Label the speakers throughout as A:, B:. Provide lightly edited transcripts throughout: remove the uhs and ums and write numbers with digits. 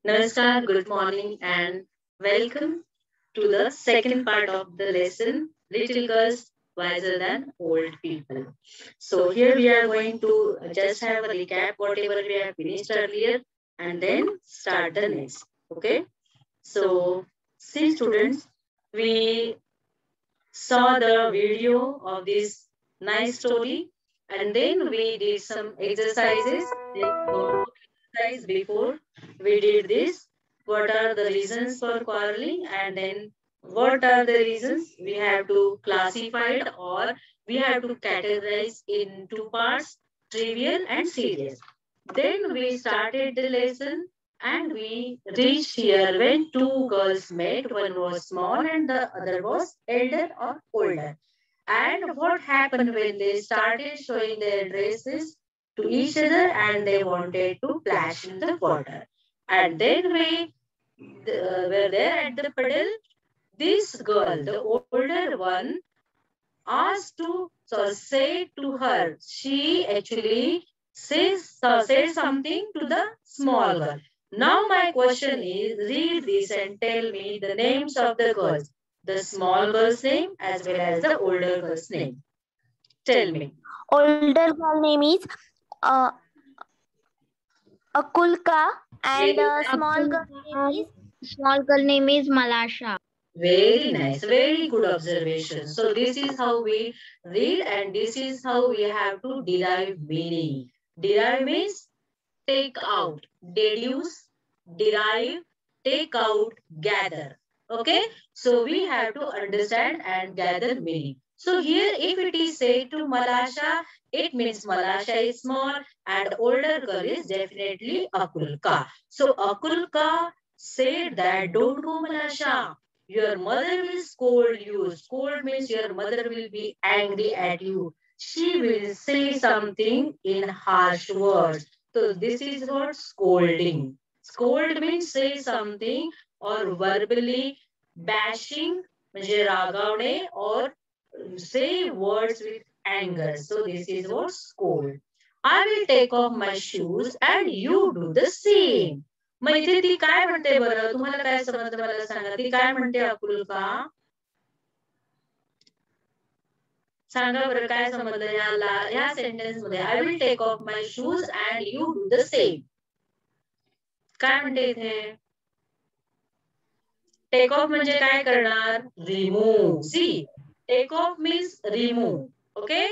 A: Namaskar, good morning, and welcome to the second part of the lesson Little Girls Wiser Than Old People. So, here we are going to just have a recap whatever we have finished earlier and then start the next. Okay, so see, students, we saw the video of this nice story and then we did some exercises. Notebook exercise before we did this. What are the reasons for quarreling and then what are the reasons we have to classify it or we have to categorize in two parts, trivial and serious. Then we started the lesson and we reached here when two girls met. One was small and the other was elder or older. And what happened when they started showing their dresses to each other and they wanted to splash in the water. And then we were there at the puddle. This girl, the older one, asked to say to her. She actually said something to the small girl. Now my question is, read this and tell me the names of the girls. The small girl's name as well as the older girl's name. Tell me.
B: Older girl name is uh, Akulka and small girl name is Malasha.
A: Very nice, very good observation. So this is how we read and this is how we have to derive meaning. Derive means take out, deduce, derive, take out, gather. Okay, so we have to understand and gather meaning. So here if it is said to Malasha, it means Malasha is small and older girl is definitely Akulka. So Akulka said that don't go Malasha. Your mother will scold you. Scold means your mother will be angry at you. She will say something in harsh words. So this is what scolding. Scold means say something or verbally bashing म्हणजे रागावणे or say words with anger. So this is what scold. I will take off my shoes and you do the same. मग इथे ती काय म्हणते बरं तुम्हाला काय समजलं मला सांगा ती काय म्हणते अकुलका सांगा बरं काय समजलं या सेंटेन्स मध्ये I will take off my shoes and you do the same काय म्हणते इथे टेक ऑफ म्हणजे काय करणार remove see take off means remove okay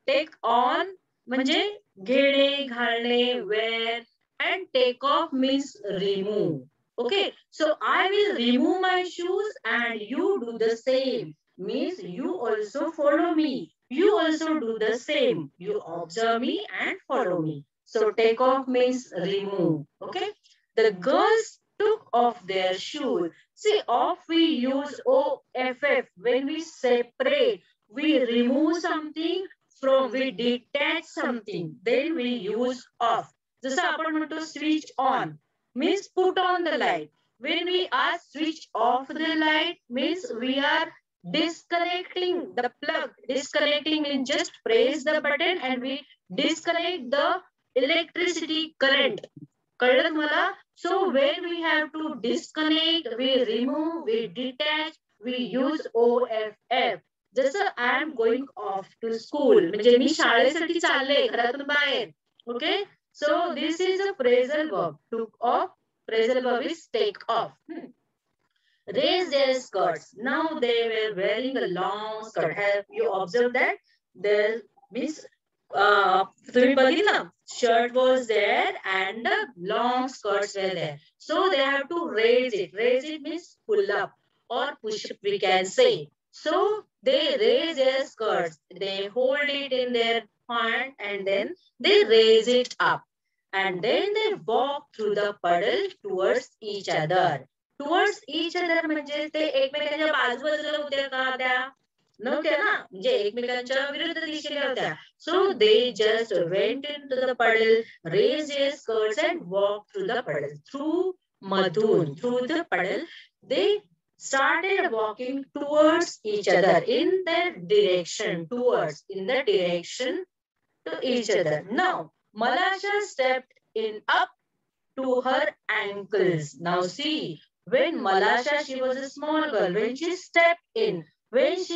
A: take on म्हणजे घेणे घालणे wear and take off means remove. Okay, so I will remove my shoes and you do the same. Means you also follow me. You also do the same. You observe me and follow me. So take off means remove. Okay, the girls took off their shoes. See, off we use OFF when we separate. We remove something from, we detach something. Then we use off. जसं आपण म्हणतो switch on means put on the light. When we are switch off the light means we are disconnecting the plug. Disconnecting means just press the button and we disconnect the electricity current. कळलं तुम्हाला? So when we have to disconnect, we remove, we detach, we use OFF. जसं I am going off to school म्हणजे मी शाळेसाठी चालले घरातून बाहेर. Okay, so this is a phrasal verb. Took off. Phrasal verb is take off. Raise their skirts. Now they were wearing a long skirt. Have you observed that? There means तुम्ही बघितलं shirt was there and the long skirts were there. So they have to raise it. Raise it means pull up or push up we can say. So they raise their skirts. They hold it in their hand and then they raise it up. And then they walk through the puddle towards each other. Towards each other म्हणजे ते एकमेकांच्या बाजूबाजूला होत्या का त्या नव्हत्या ना म्हणजे एकमेकांच्या विरुद्ध दिशेला होत्या. So they just went into the puddle, raised their skirts and walked through the puddle. Through the puddle, they started walking towards each other in the direction to each other. Now Malasha stepped in up to her ankles. Now see, when Malasha, she was a small girl, when she stepped in, means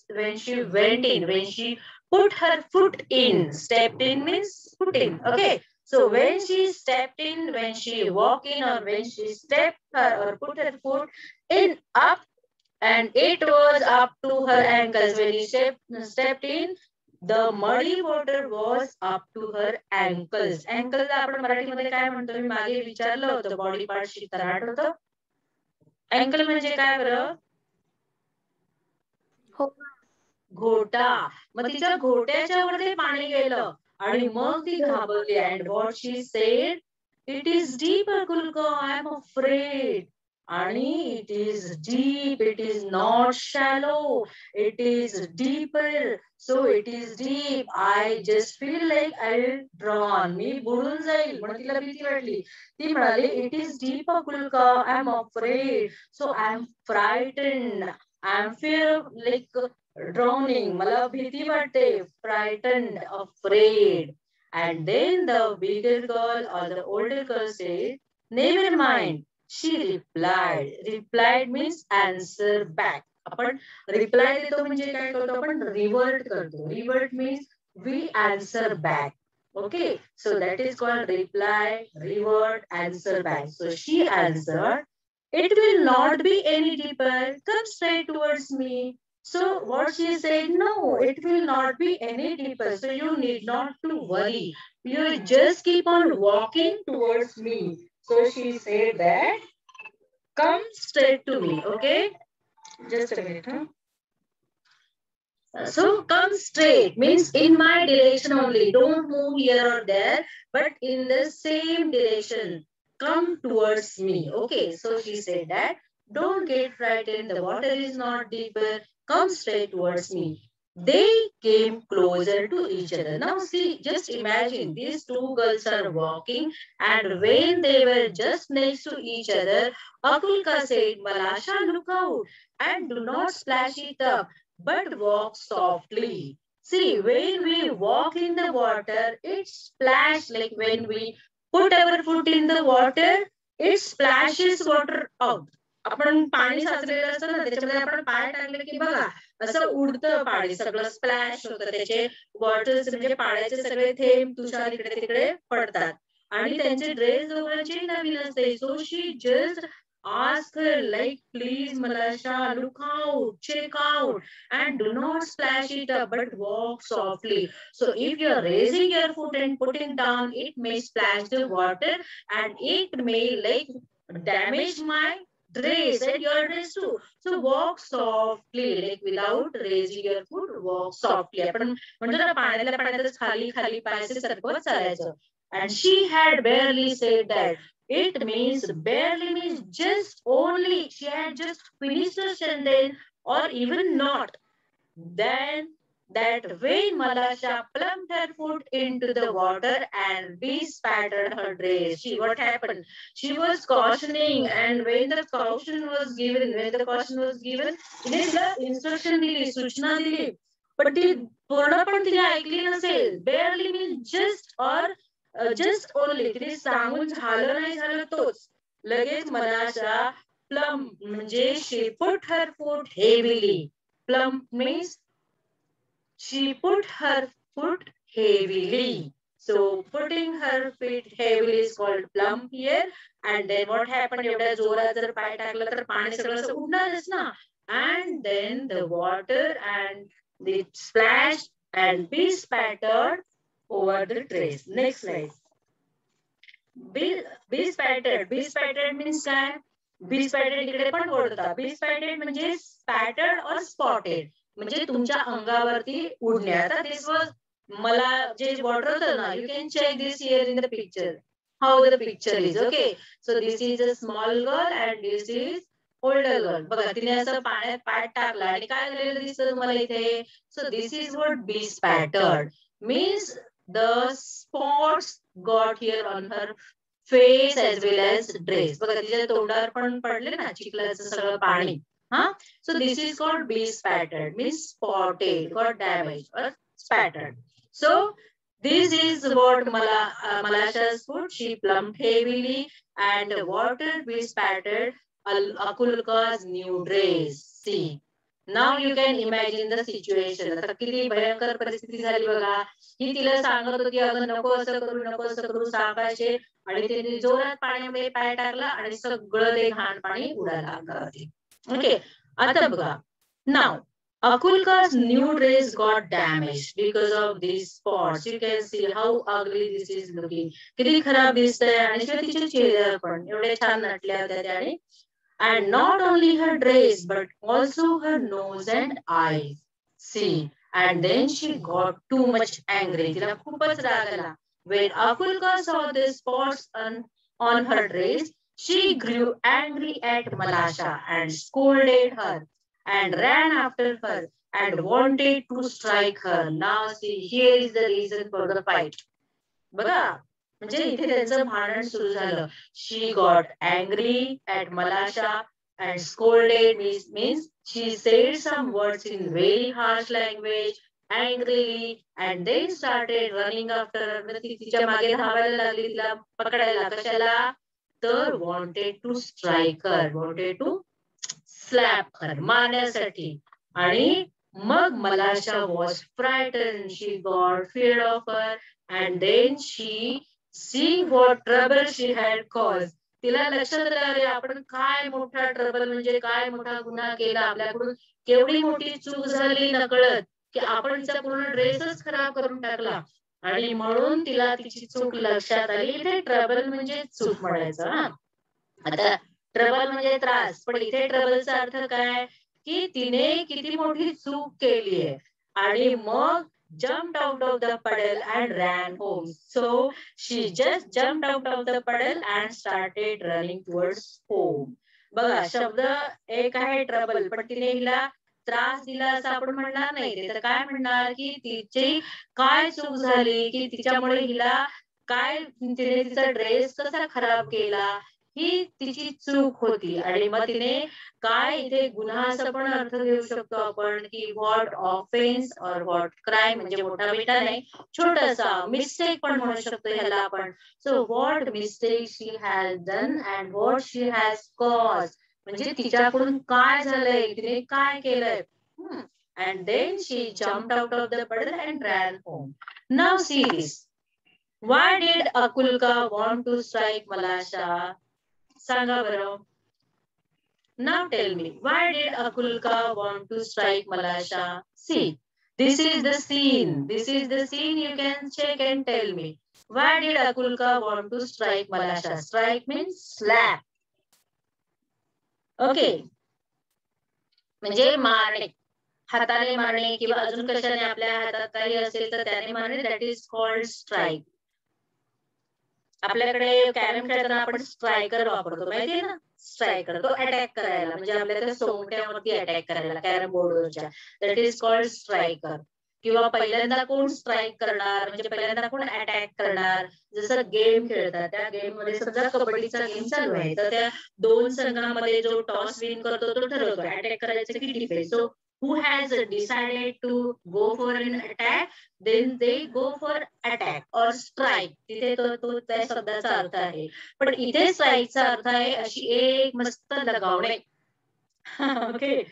A: when she went in, when she put her foot in. Stepped in means put in. Okay. So when she stepped in, when she walked in, or when she stepped her or put her foot in up, and it was up to her ankles. When he stepped in, the muddy water was up to her ankles. Ankles आपण मराठीमध्ये काय म्हणतो? मी मागे विचारलं होतं, body part शिकताना आठवतं? Uncle म्हणजे काय बरं? घोटा. मग तिच्या घोट्याच्या वर ते पाणी गेलं आणि मग ती घाबरली. And what she said, it is deep Akulka, I am afraid. आणि it is deep, it is not shallow, it is deeper. So it is deep, I just feel like I will drown, मी बुडून जाईल. म्हणून तिला भीती वाटली. ती म्हणाली, it is deep Akulka, I am afraid, so I am frightened, I am fear like drowning, मला भीती वाटते, frightened, afraid. And then the bigger girl or the older girl said, never mind. She replied. Replied means answer back. आपण reply देतो म्हणजे काय करतो? आपण revert करतो. Revert means we answer back. Okay, so that is called reply, revert, answer back. So she answered, it will not be any deeper. Come straight towards me. So what she said, no, it will not be any deeper. So you need not to worry. You just keep on walking towards me. So she said that, come straight to me. Okay, just a minute. So come straight means in my direction only. Don't move here or there, but in the same direction. Come towards me. Okay, so she said that, don't get frightened. The water is not deeper. Come straight towards me. They came closer to each other. Now see, just imagine these two girls are walking, and when they were just next to each other, Akulka said, Malasha, look out and do not splash it up, but walk softly. See, when we walk in the water, it splashes. Like when we put our foot in the water, it splashes water out. आपण पाणी साचलेलं असतं ना, त्याच्यामध्ये आपण पाय टाकले की बघा असं उडतं पाणी, सगळं स्प्लॅश होतं, त्याचे वॉटर्स म्हणजे पाण्याचे सगळे थेंब तुषार इकडे तिकडे पडतात आणि त्यांचे ड्रेस दोघांचे नवीन असते. So she just ask her like, please Malasha, look out, check out, and do not splash it up, but walk softly. So if you are raising your foot and putting down, it may splash the water and it may like damage my dress and your dress too. So walk softly, like without raising your foot, walk softly. आपण म्हणतो ना, पाण्यातल्या पाण्यातच खाली खाली पायाचे सरकवत चालायचं. And she had barely said that. It means barely means just only. She had just finished her sentence or even not. Then that when Malasha plumped her foot into the water and bespattered her dress. She, what happened? She was cautioning, and when the caution was given, तिने तिला instruction दिली, सूचना दिली, पण ती पूर्णपणे तिने ऐकली नसेल. Barely means just or just only. तिने सांगून झालं नाही झालं तोच. लगेच Malasha plump म्हणजे she put her foot heavily. Plump means she put her foot heavily. So putting her feet heavily is called plump here. And then what happened? एवढ्या जोरात जर पाय टाकला तर पाणी सगळं असं उडणारच ना. And then the water and the splash and be spattered over the dress. Next slide. Be spattered. Be spattered means काय? Be spattered इकडे पण ओढतात. Be spattered म्हणजे spattered or spotted. म्हणजे तुमच्या अंगावरती उडणे. आता दिस वॉज, मला जे वॉटर होतं ना, you can check this here in the picture, how the picture is. Okay, so this is a small girl and this is older girl. बघा, तिने असं पाण्यात पाय टाकला आणि काय झालेलं दिसतं तुम्हाला इथे. So this is what bespattered means. The spots got here on her face as well as dress. बघा, तिच्या तोंडावर पण पडले ना चिखलाचं सगळं पाणी. So this is called be spattered, means spotted, got damaged or spattered. So This is what Malasha's foot. She plumped heavily and water bespattered Akulka's new dress. See, now you can imagine the situation. आता किती भयंकर परिस्थिती झाली बघा. ही तिला सांगत होती अगं नको असं करू नको असं करू सावकाशे आणि तिने जोरात पाण्यामध्ये पाय टाकला आणि सगळं ते घाण पाणी उडायला अंगावरती. ओके, आता बघा. Now Akulka's new dress got damaged because of these spots. You can see how ugly this is looking. किती खराब दिसतंय आणि शिवाय तिच्या चेहऱ्यावर पण एवढे छान नटल्या होत्या त्याने. And not only her dress but also her nose and eyes. See, and then she got too much angry. तिला खूपच राग आला. When Akulka saw the spots on her dress, she grew angry at Malasha and scolded her and ran after her and wanted to strike her. Now see, here is the reason for the fight. बघा, म्हणजे इथे त्यांचं भांडण सुरू झालं. She got angry at Malasha and scolded means she said some words in very harsh language angrily and then started running after her. म्हणजे ती तिच्या मागे धावायला लागली तिला पकडायला. कशाला? तर wanted to strike her, wanted to slap her, मारण्यासाठी. आणि मग Malasha was frightened. She got fear of her and then she, seeing what trouble she had caused, तिला लक्षात आलं अरे आपण काय मोठा ट्रबल म्हणजे काय मोठा गुन्हा केला आपल्याकडून, केवढी मोठी चूक झाली नकळत की आपण तिचा पूर्ण ड्रेसच खराब करून टाकला. आणि म्हणून तिला तिची चूक लक्षात आली. इथे ट्रबल म्हणजे चूक म्हणायचं. हा, आता ट्रबल म्हणजे त्रास, पण इथे ट्रबलचा अर्थ काय की तिने किती मोठी चूक केली आहे. आणि मग jumped out of the puddle and ran home. So she just jumped out of the puddle and started running towards home. बघा, शब्द एक आहे ट्रबल, पण तिने हिला त्रास दिला असं आपण म्हणणार नाही. ते तर काय म्हणणार की तिची काय चूक झाली की तिच्यामुळे हिला काय, तिने तिचा ड्रेस कसा खराब केला, ही तिची चूक होती. आणि मग तिने काय, इथे गुन्हा असं पण अर्थ घेऊ शकतो आपण की व्हॉट ऑफेन्स और व्हॉट क्राईम, म्हणजे मोठा बेटा नाही, छोटासा मिस्टेक पण म्हणू शकतो ह्याला आपण. So what mistake she has done and what she has cause, म्हणजे तिच्याकडून काय झालंय, तिने काय केलंय. And then she jumped out of the puddle and ran home. Now see this. Why did Akulka want to strike Malasha? सांगा बरं. Now tell me, why did Akulka want to strike Malasha? See, this is the scene. This is the scene. You can check and tell me. Why did Akulka want to strike Malasha? Strike means slap. Okay. म्हणजे मारणे, हाताने मारणे किंवा अजून कशाने आपल्या हातात काही असेल तर त्याने मारणे, दॅट इज कॉल्ड स्ट्राईक. आपल्याकडे कॅरम खेळताना आपण स्ट्रायकर वापरतो, माहितीये ना, स्ट्रायकर, तो अटॅक करायला, म्हणजे आपल्या त्या सोंगट्यावरती अटॅक करायला कॅरम बोर्डवरच्या, दॅट इज कॉल्ड स्ट्रायकर. किंवा पहिल्यांदा कोण स्ट्राईक करणार, म्हणजे पहिल्यांदा कोण अटॅक करणार. जसं गेम खेळतात, त्या गेम मध्ये समजा कबड्डीचा गेम चालू आहे तर त्या दोन संघामध्ये जो टॉस विन करतो तो ठरवतो अटॅक करायचं की defence. So who has decided to go for an attack, then they go for attack or strike. तिथे तो त्या शब्दाचा अर्थ आहे. पण इथे स्ट्राईकचा अर्थ आहे अशी एक मस्त लगावणे. ओके,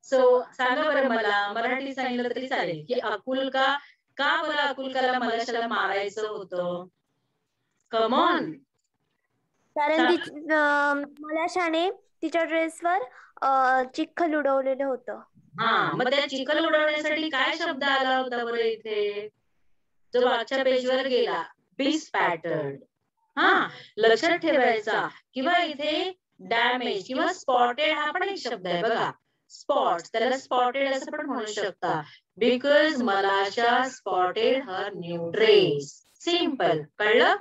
A: सो सांगा बरं, मला मराठी सांगितलं तरी चालेल की अकुलका, का बरं अकुलकाला मलाशाला मारायचं होतं? Come on.
B: कारण मलाशाने तिच्या ड्रेसवर चिखल उडवलेलं होतं.
A: हा, मग त्या चिखल उडवण्यासाठी काय शब्द आला होता बरं इथे, जो मागच्या पेजवर गेला, बिस्पॅटर्ड. हा, लक्षात ठेवायचा. किंवा इथे डॅमेज किंवा स्पॉटेड हा पण एक शब्द आहे बघा. स्पॉट, त्याला स्पॉटेड असं पण म्हणू शकता. Because Malasha spotted her new dress. Simple, कळलं?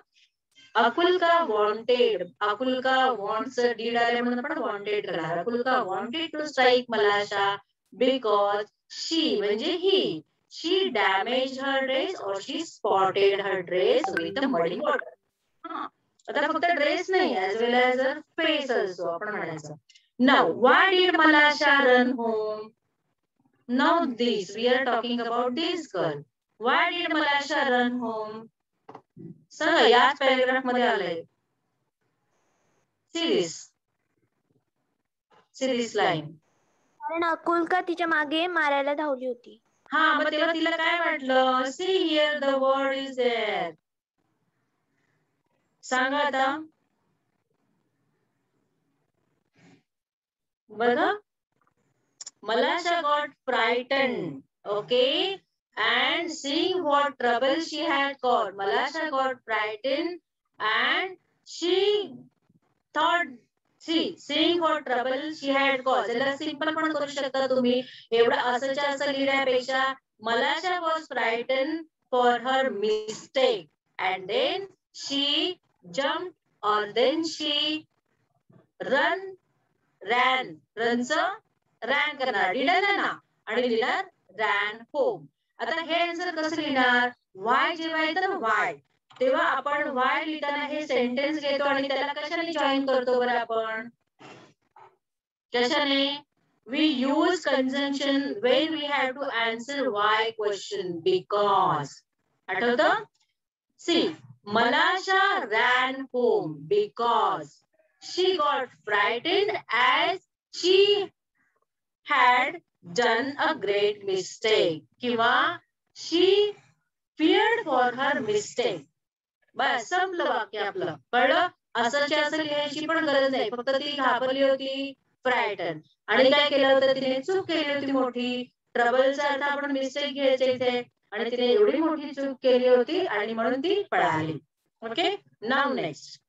A: Akulka wanted, Akulka wants did आले म्हणून आपण वॉन्टेड करणार. Akulka wanted to strike Malasha because she, म्हणजे ही, she damaged her dress or she spotted her dress with the muddy water. आता फक्त dress नाही, as well as her face also आपण म्हणायचं. Now, why did Malasha run home? Now this, we are talking about this girl. Why did Malasha run home? सांगा, याच paragraph मध्ये आलंय. Series line.
B: कारण अकुल्का तिच्या मागे मारायला धावली होती.
A: हा, मग तेव्हा तिला काय वाटलं? See here the word is there. सांगा आता. बघा, Malasha got frightened, okay, and seeing what trouble she had got. Malasha got frightened and she thought, seeing what trouble she had caused. याला सिंपल पण करू शकता तुम्ही. एवढं असंच्या असं लिहिण्यापेक्षा Malasha was frightened for her mistake and then she jumped or then she ran करणार, didn't ना, आणि लिहिणार रॅन होम. आता हे आन्सर कसं लिहिणार? वाय जेव्हा येतं ना वाय, तेव्हा आपण वाय लिहिताना हे सेंटेन्स घेतो आणि त्याला कशाने जॉईन करतो बरं आपण? कशाने? We use conjunction when we have to answer why question, because. आठवतं? See, Malasha ran home because she got frightened as she had done a great mistake. किंवा she feared for her mistake. बस संपलं वाक्य आपलं. कळलं? असंच्या असं लिहायची पण गरज नाही. फक्त ती घाबरली होती, फ्रायटन. आणि काय केलं होतं तिने? चूक केली होती मोठी. ट्रबलचा अर्थ आपण मिस्टेक घ्यायचे इथे. आणि तिने एवढी मोठी चूक केली होती आणि म्हणून ती पळाली. Okay, now next.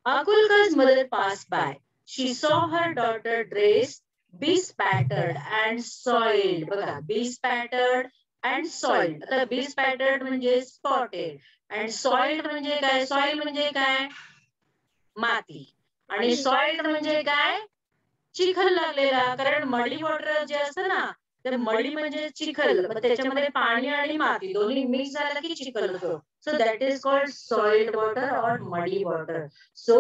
A: Akulka's mother passed by. She saw her daughter dressed, bespattered and soiled. बघा, bespattered and soiled. आता bespattered म्हणजे spotted and soiled म्हणजे काय? Soil म्हणजे काय? माती. आणि soiled म्हणजे काय? चिखल लागलेला. कारण मडी वॉटर जे असतं ना, ते मडी म्हणजे चिखल. मग त्याच्यामध्ये पाणी आणि माती दोन्ही मिक्स झालं की चिखल होतो. So that is called soiled water or muddy water. So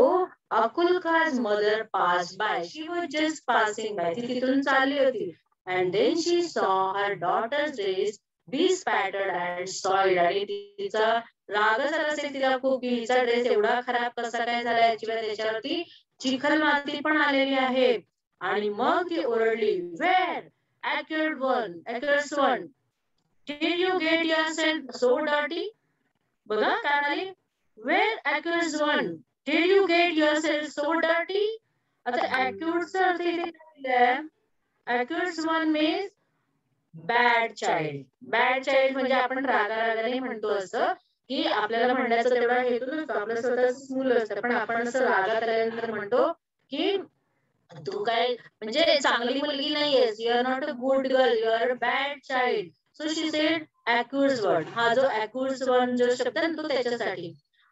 A: Akulka's mother passed by. She was just passing by. ती तिथून चालली होती. And then she saw her daughter's dress bespattered and soiled. आणि तिचा रागच आला असेल तिला खूप, की हिचा ड्रेस एवढा खराब कसा काय झाला, याशिवाय त्याच्यावरती चिखल माती पण आलेली आहे. आणि मग ती ओरडली, Where? Accurate one. Did you get yourself so dirty? बघा काय म्हणाली? Where accurate one? Did you get yourself so dirty? आता accurate अर्थ इथे काय? Accurate one means bad child. Bad child म्हणजे आपण रागारागाने म्हणतो असं, की आपल्याला म्हणण्याचा तेवढा हेतू नसतो, आपलं स्वतःच मुलं असतं, पण आपण असं रागात आल्यानंतर म्हणतो की तू काय म्हणजे चांगली मुलगी नाहीयेस, you are not a good girl, you are a bad child. So she said accused word. हा जो accused one जो शब्द आहे तो त्याच्यासाठी.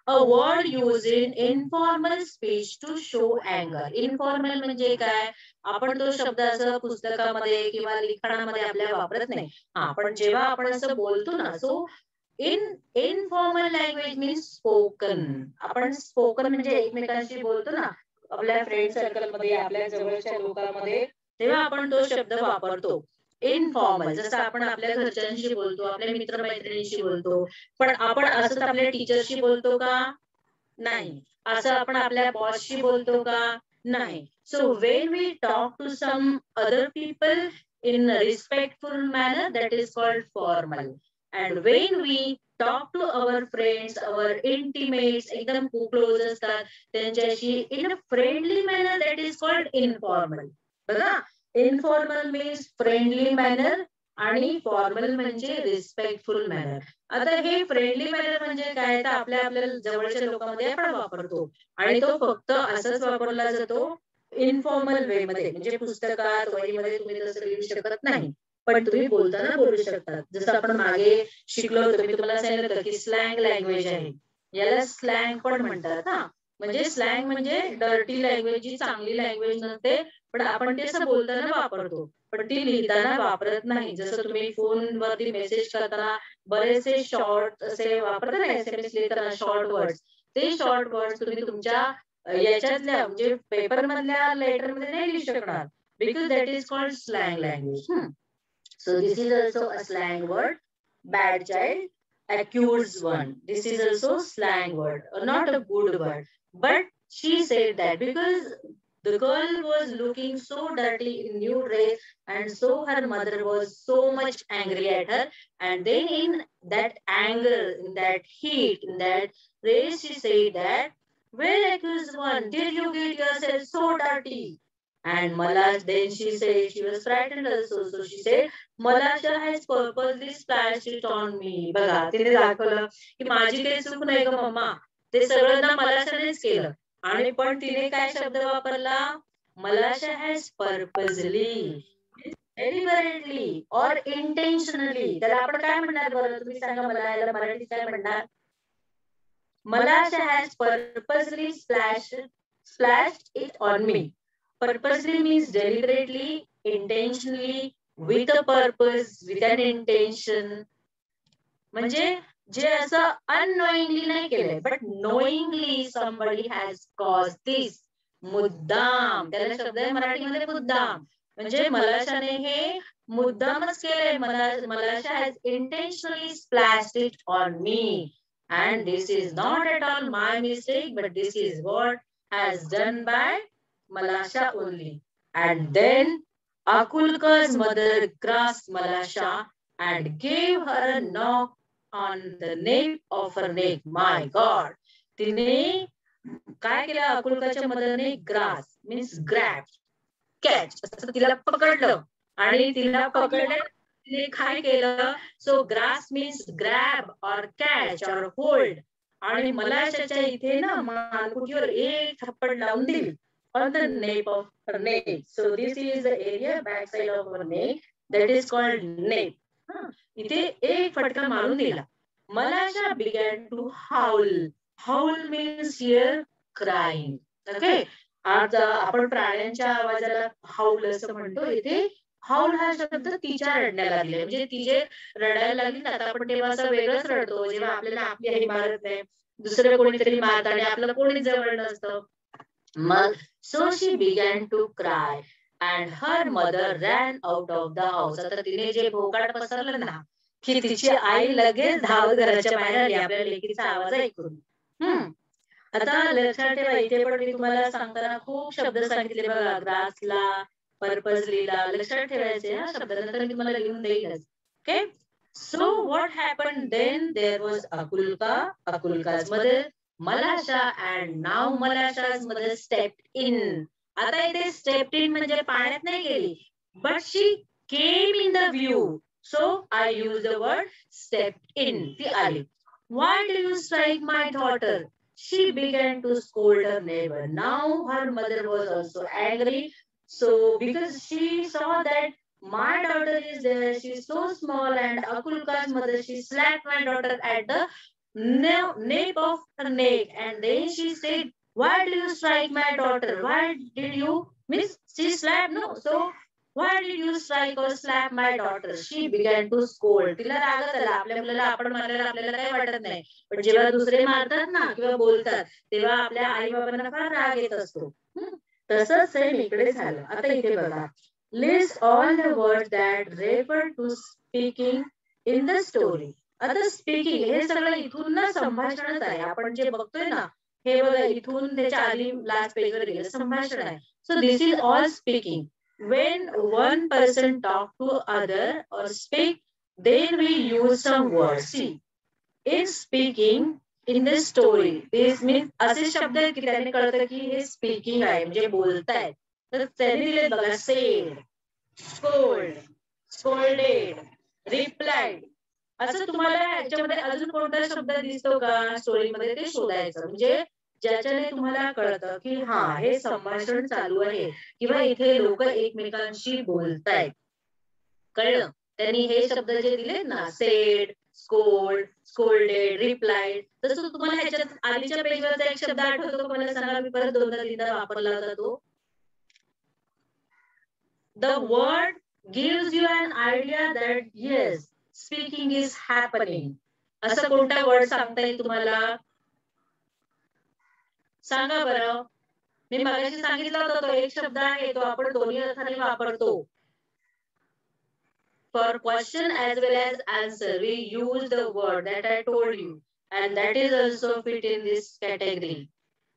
A: A word used in informal speech to show anger. Informal म्हणजे काय? आपण तो शब्द असं पुस्तकामध्ये किंवा लिखाणामध्ये आपल्या वापरत नाही. हा, पण जेव्हा आपण असं बोलतो ना, so in informal language means spoken. आपण स्पोकन म्हणजे एकमेकांशी बोलतो ना, आपल्या फ्रेंड सर्कल मध्ये, आपल्या जवळच्या लोकांमध्ये, तेव्हा आपण तो शब्द वापरतो. इनफॉर्मल, जसं आपण आपल्या घरच्यांशी बोलतो, आपल्या मित्रमैत्रिणींशी बोलतो. पण आपण असंच आपल्या टीचरशी बोलतो का? नाही. असं आपण आपल्या बॉसशी बोलतो का? नाही. So when we talk to some other people in a respectful manner, that is called formal. And when we talk to our friends, our intimates, एकदम खूप क्लोज असतात त्यांच्याशी, in a friendly manner, that is called informal. बघा, informal means friendly manner आणि formal म्हणजे respectful manner. आता हे friendly manner म्हणजे काय? तर आपल्या जवळच्या लोकांमध्ये आपण वापरतो आणि तो फक्त असंच वापरला जातो इनफॉर्मल वे मध्ये, म्हणजे पुस्तकात वहीमध्ये तुम्ही तसं लिहू शकत नाही, पण तुम्ही बोलताना बोलू शकतात. जसं आपण मागे शिकलो होतो, मी तुम्हाला सांगितलं होतं की स्लँग लँग्वेज आहे, याला स्लँग पण म्हणतात. हा, म्हणजे स्लँग म्हणजे डर्टी लँग्वेज, जी चांगली लँग्वेज नसते, पण आपण ते असं बोलताना वापरतो, पण ती लिहिताना वापरत नाही. जसं तुम्ही फोनवरती मेसेज करताना बरेचसे शॉर्ट असे वापरता ना, SMS लिहिताना शॉर्ट वर्ड्स, ते शॉर्ट वर्ड्स तुम्ही तुमच्या याच्यातल्या म्हणजे पेपर मधल्या लेटर मध्ये नाही लिहू शकणार, because that is called slang language. So this is also a slang word. bad child, accused one. This is also slang word, not a good word. But she said that because the girl was looking so dirty in new dress, and so her mother was so much angry at her. And then in that anger, in that heat, in that rage, she said that, well, accused one, did you get yourself so dirty? And Malash, then she said, she was frightened also. So she said, Malasha has purposely splashed it on me. बघा, तिने दाखवलं की माझी काही चूक नाही ग mamma. ते सगळं ना मलाशानेच केलं. आणि पण तिने काय शब्द वापरला? Malasha has purposely, deliberately or intentionally. त्याला आपण काय म्हणणार बरं? तुम्ही सांगा मला, याला मराठीत काय म्हणणार? Malasha has purposely splashed it on me. Purposely means deliberately, intentionally, with a purpose, with an intention. म्हणजे जे असं unknowingly नाही केलंय, but knowingly somebody has caused this. मुद्दाम, त्याला शब्द आहे मराठीमध्ये मुद्दाम. म्हणजे मलाशाने हे मुद्दामच केलंय. मलाशा has intentionally splashed it on me. And this is not at all my mistake, but this is what has done by Malasha only. And then Akulka's mother grasped Malasha and gave her a knock on the nape of her neck. My God. तिने काय केलं? अकुलकाच्या मदरने grass means grab, catch, असं तिला पकडलं. आणि तिला पकडलं, तिने काय केलं? सो ग्रास मीन्स ग्रॅब और कॅच और होल्ड. आणि मलाशाच्या इथे ना मानकुटीवर एक थप्पड लावून दिली. On the nape of her neck. So this is the area back side of her neck that is called nape. इथे एक फटका मारून दिला. Malasha began to howl. Howl means here crying. Okay. आज आपण प्राण्यांच्या आवाजाला हाऊल असं म्हणतो. इथे हाऊल हा शब्द तिच्या रडण्याला दिलाय. म्हणजे ती जे रडायला लागली ना, आता आपण तेव्हा असं वेगळंच रडतो जेव्हा आपल्याला आपली आई मारत नाही, दुसरं कोणीतरी मारत आणि आपलं कोणीच जवळ नसतं. मग so she began to cry and her mother ran out of the house. आता तिने जे भोकाड पसरलं ना, की तिची आई लगेच धावत घराच्या बाहेर आली आपल्या लेकीचा आवाज ऐकून. आता लक्षात ठेवा, इथे पण मी तुम्हाला सांगताना खूप शब्द सांगितले बघा, ग्रासला, पर्पजलीला. लक्षात ठेवायचे हा शब्द, नंतर मी तुम्हाला लिहून देईनच. Okay. So what happened then? There was Akulka's mother, Malasha, and now Malasha's mother stepped in. आता इथे stepped in म्हणजे पाण्यात नाही गेली, but she came in the view. So I use the word stepped in. ती आली. Why do you strike my daughter? She began to scold her neighbor. Now her mother was also angry. So because she saw that my daughter is there, she's so small, and Akulka's mother, she slapped my daughter at the nape of her neck. And then she said, why do you strike my daughter? Why did you, miss, she slapped, no, so why did you strike or slap my daughter? She began to scold. तिला रागत आला. आपल्या मुलाला आपण मारलेला आपल्याला काही वाटत नाही, पण जेव्हा दुसरे मारतात ना किंवा बोलतात, तेव्हा आपल्या आई बाबांना फार राग येत असतो. तसंच सेम इकडे झालं. आता इथे बघा, list all the words that refer to speaking in the story. आता स्पीकिंग हे सगळं इथून ना संभाषणच आहे. आपण जे बघतोय ना, हे बघा इथून त्याच्या आधी लास्ट पेजवर गेलं संभाषण आहे. So this is all speaking. When one person talk to other or speak, then we use some words. See, in speaking in this story, this means असे शब्द आहेत की त्याने कळतं की हे स्पीकिंग आहे, म्हणजे बोलतायत. तर त्याने दिले बघा, said, scold, scolded, replied. असं तुम्हाला याच्यामध्ये अजून कोणता शब्द दिसतो का स्टोरीमध्ये, ते शोधायचं. म्हणजे ज्याच्याने तुम्हाला कळतं की हा हे संभाषण चालू आहे किंवा इथे लोक एकमेकांशी बोलतायत. कळलं? त्यांनी हे शब्द जे दिलेत ना, सेड, स्कोल्ड, स्कोल्डेड, रिप्लाइड, तसं तुम्हाला ह्याच्यात आधीच्या पेजवरचा एक शब्द आठवतो का मला सांगा, मी परत दोनदा तीनदा वापरला होता तो. The word gives you an idea that yes, speaking is happening. असं कोणता वर्ड सांगता येईल तुम्हाला? सांगा बरं. मी मगाशी सांगितलं होतं तो एक शब्द आहे, तो आपण दोन्ही अर्थाने वापरतो. for question as well as answer, we use the word that I told you, and that is also fit in this category.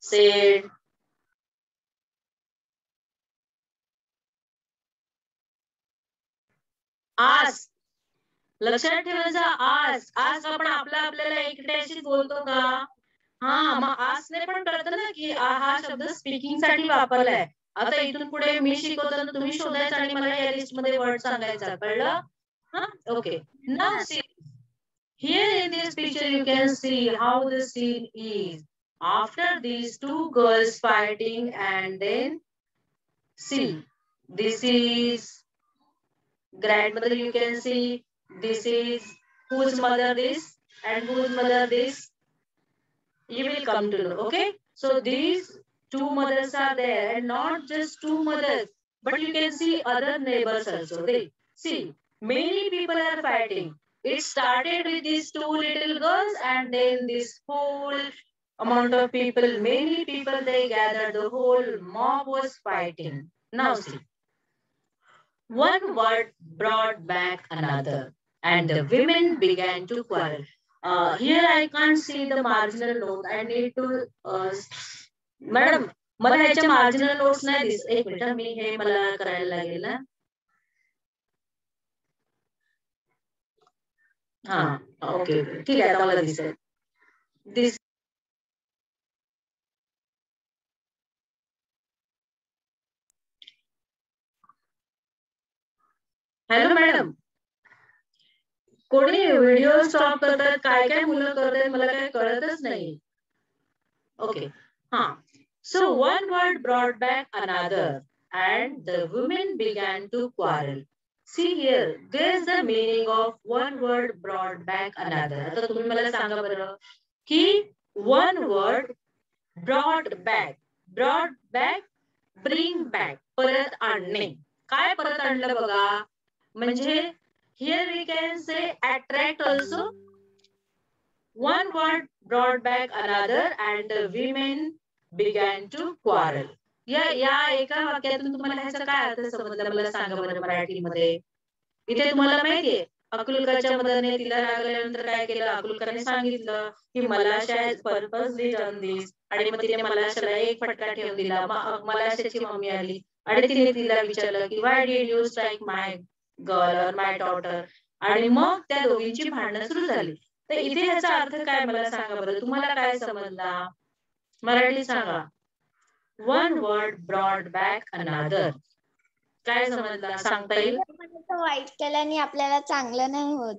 A: Said, ask. लक्षात ठेवायचा आज आज आपण आपल्याला एकट्याशीच बोलतो का? हा, मग आजने पण कळतं ना की हा शब्द स्पीकिंग साठी वापरलाय. आता इथून पुढे मी शिकवताना तुम्ही शोधायचं आणि मला या लिस्ट मध्ये वर्ड सांगायचा. कळलं? हा, okay. Now see, here in this picture you can see how the scene is. After these two girls fighting, and then see, this is grandmother, you can see. This is whose mother this and whose mother this. You will come to know. Okay, so these two mothers are there, and not just two mothers, but you can see other neighbors also. They see many people are fighting. It started with these two little girls, and then this whole amount of people, many people, they gathered. The whole mob was fighting. Now see, one word brought back another, and the women began to quarrel. Here I can't see the marginal note. I need to. Madam, मला ह्याच्या marginal notes नाही दिस. एक minute, मी हे मला करायला लागेल ना. हा, ओके ओके, ठीक आहे, आता मला दिसेल. दिस हॅलो मॅडम, कोणी व्हिडिओ स्टॉप करतात, काय काय मुलं करतात मला काय कळतच नाही. ओके, हा. So one word brought back another, and the women began to quarrel. See here, there's the meaning of one word brought back another. आता तुम्ही मला सांगा बरं की one word brought back, bring back, परत आणणे. काय परत आणलं बघा, म्हणजे here we can say attract also. One word brought back another, and the women began to quarrel. या एका वाक्यातून तुम्हाला ह्याचा काय अर्थ समजला मला सांगा बरं मराठीमध्ये. इथे तुम्हाला माहितीये, अकुलकाच्या मदरने तिला रागवल्यानंतर काय केलं, अकुलकाने सांगितलं की मला शाळेत पर्पजली डन दिस, आणि मग तिने मला शाळेला एक फटका ठेवून दिला. मला शाळेची मम्मी आली आणि तिने तिला विचारलं की why did you strike my girl or my daughter, आणि मग त्या दोघींची भांडणं सुरू झाली. तर इथे ह्याचा अर्थ काय मला सांगा बरं, तुम्हाला काय समजला मराठी सांगा. वन वर्ड ब्रॉड बॅक अनादर, काय समजला सांगता येईल?
B: वाईट केल्याने आपल्याला चांगलं नाही होत.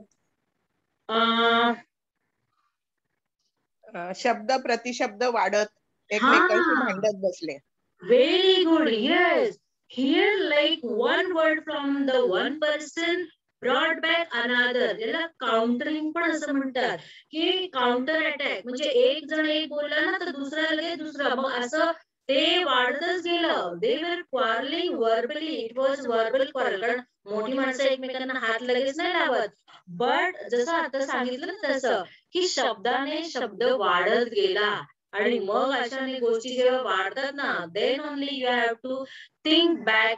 C: शब्द प्रतिशब्द वाढत एकमेकांशी भांडत बसले.
A: Very good. Yes. Here like one word from the one person brought back another. याला काउंटरिंग पण असं म्हणतात की काउंटर अटॅक, म्हणजे एक जण एक बोलला ना तर दुसरा लगेच दुसरा, मग असं ते वाढतच गेलं. They were quarreling verbally. It was verbal quarrel. कारण मोठी माणसं एकमेकांना हात लगेच नाही लावत. बट जसं आता सांगितलं ना तसं की शब्दाने शब्द वाढत गेला, आणि मग अशाने गोष्टी जेव्हा वाढतात ना, then only you have to think back.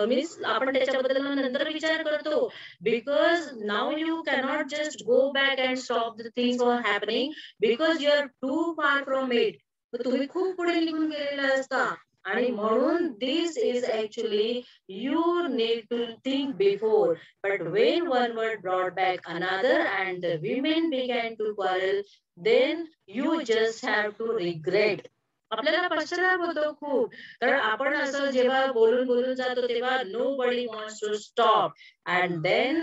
A: Means आपण त्याच्याबद्दल नंतर विचार करतो, because now you cannot just go back and stop the things from happening, because you are too far from it. तुम्ही खूप पुढे निघून गेलेला असता, आणि म्हणून this is actually you need to think before. But when one word brought back another and the women began to quarrel, then you just have to regret. आपल्याला पश्चाताप होतो खूप, कारण आपण असं जेव्हा बोलून बोलून जातो तेव्हा nobody wants to stop, and then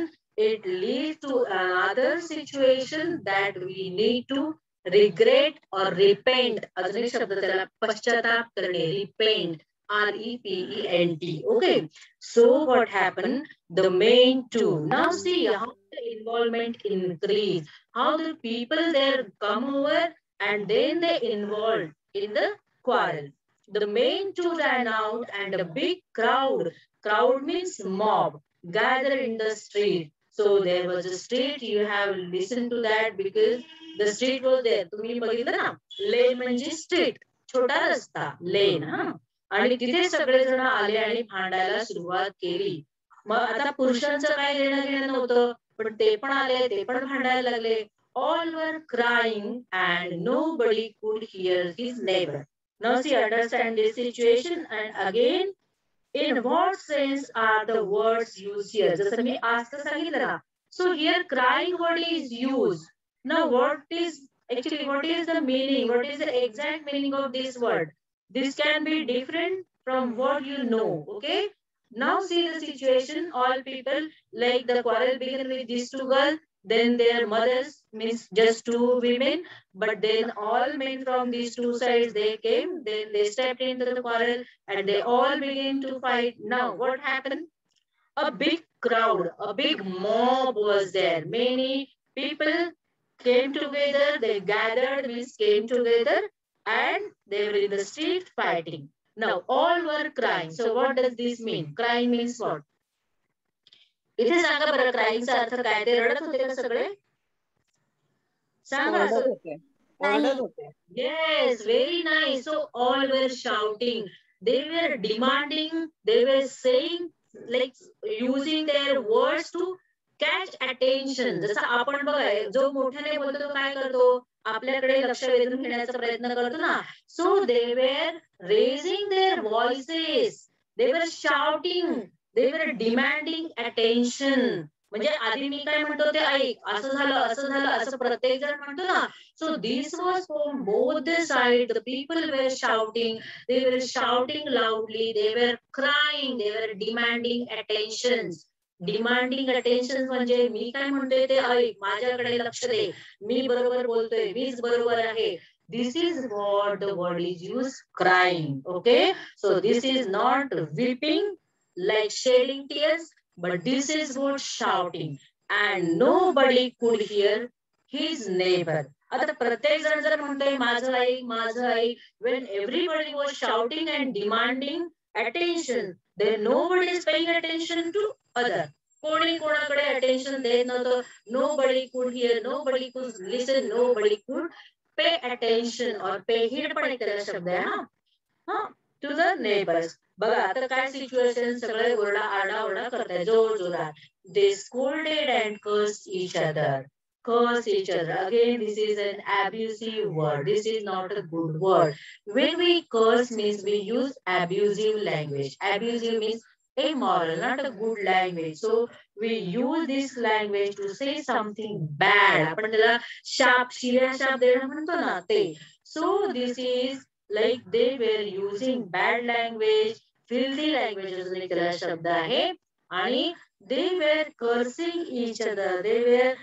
A: it leads to another situation that we need to regret or repent. अजून एक शब्द त्याला, पश्चाताप करणे, repent, R-E-P-E-N-T. Okay, so what happened? The main two. Now see how the involvement increased, how the people there come over, and then they involved in the quarrel. The main two ran out, and a big crowd means mob, gathered in the street. So there was a street, you have listened to that because the street was there. तुम्ही बघितलं ना, लेन म्हणजे street, छोटा रस्ता, लेन. हा, आणि तिथे सगळेजण आले आणि भांडायला सुरुवात केली. मग आता पुरुषांचं काय देणं घेणं नव्हतं, पण ते पण आले, ते पण भांडायला लागले. All were crying and nobody could hear his neighbor. Now see, understand this situation and again, in what sense are the words used here? जसं मी आज तर सांगितलं ना. So here crying word is used. Now what is actually, what is the meaning? What is the exact meaning of this word? This can be different from what you know. Okay. Now see the situation. All people, like the quarrel began with these two girls. Then their mothers, means just two women, but then all men from these two sides they came. Then they stepped into the quarrel and they all began to fight. Now what happened? A big crowd, a big mob was there. Many people came together. They gathered, means came together, and they were in the street fighting. Now all were crying. So what does this mean? Crying means what? इथे सांगा बरं, क्राईंगचा अर्थ काय? ते रडत होते का सगळे? सांगा.
C: ओरडत होते. ओरडत होते.
A: Yes, very nice. So all were shouting. They were demanding. They were saying, like using their words to catch attention. जसं आपण बघा, जो मोठ्याने बोलतो तो काय करतो? आपल्याकडे लक्ष वेधून घेण्याचा प्रयत्न करतो ना. So they were raising their voices. They were shouting. They were demanding attention. म्हणजे आधी मी काय म्हणतो ते ऐक, असं झालं, असं झालं, असं प्रत्येक जण म्हणतो ना. So this was from both the sides. The people were shouting. They were shouting loudly. They were crying. They were demanding attention. Demanding attention म्हणजे मी काय म्हणतोय ते ऐक, माझ्याकडे लक्ष दे, मी बरोबर बोलतोय, मीच बरोबर आहे. This is what the word is used, crying. Okay, so this is not weeping like shedding tears, but this is what shouting, and nobody could hear his neighbor. आता प्रत्येक जण जर म्हणतोय माझं ऐक, माझं ऐक, when everybody was shouting and demanding attention, then nobody is paying attention to other. कोणी कोणाकडे attention देत नव्हतं. Nobody could hear, nobody could listen, nobody could pay attention or pay heed पण एक त्याला शब्द आहे हा. To the neighbors. बघा आता काय सिच्युएशन, सगळे ओरडा आरडा करताय जोर जोरात. They scolded and cursed each other. Curse each other. Again, this is an abusive word. This is not a good word. When we curse means we use abusive language. Abusive means immoral, not a good language. So we use this language to say something bad. आपण त्याला शाप, शिव्या शाप देणं म्हणतो ना ते. So this is like they were using bad language, filthy language अजून एक त्याला शब्द आहे. आणि they were cursing each other. They were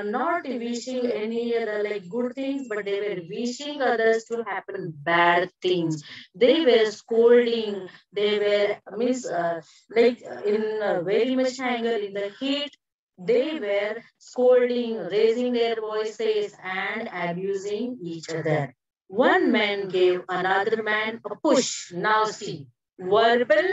A: not wishing any other like good things, but they were wishing others to happen bad things. They were scolding. They were means like in very much anger, in the heat. They were scolding, raising their voices, and abusing each other. One man gave another man a push. Now see, verbal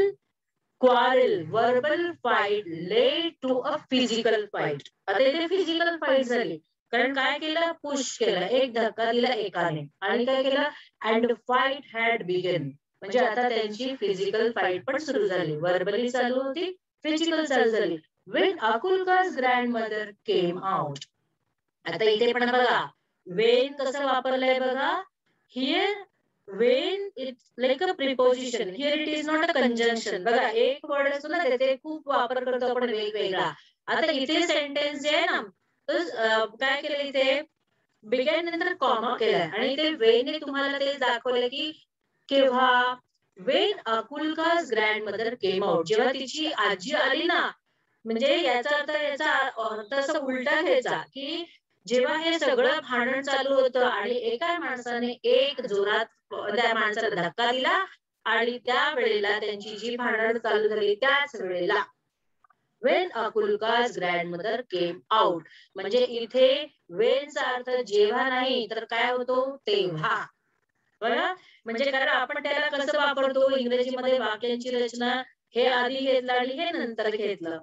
A: quarrel, verbal fight led to a physical fight. आता इथे physical fight झाली. कारण काय केलं? Push केलं, एक धक्का दिला एकाने, आणि काय केलं? And fight had begun. म्हणजे आता त्यांची फिजिकल फाईट पण सुरू झाली. वर्बली चालू होती, फिजिकल चालू झाली. When Akulka's grandmother came out. आता इथे पण बघा, when कसं वापरलंय बघा. Here when it's like a preposition, here it is not a conjunction. बघा एक वर्ड असतो ना, त्याचे खूप वापर करतो आपण वेगवेगळा. आता इथे सेंटेन्स जे आहे ना, तर काय केलं इथे? बिगेन नंतर कॉमा केलाय, आणि इथे वेने तुम्हाला ते दाखवलं की केव्हा? When Akulka's grandmother came out. जेव्हा तिची आजी आली ना, म्हणजे याचा अर्थ असा उलटा घ्यायचा की जेव्हा हे सगळं भांडण चालू होतं आणि एका माणसाने एक जोरात त्या माणसाला धक्का दिला, आणि त्या वेळेला त्यांची जी भांडण चालू झाली त्याच वेळेला when Akulka's grandmother came out. म्हणजे इथे वेनचा अर्थ जेव्हा नाही तर काय होतो? तेव्हा. बघा, म्हणजे कारण आपण त्याला कसं वापरतो इंग्रजीमध्ये वाक्यांची रचना, हे आधी घेतलं आणि हे नंतर घेतलं.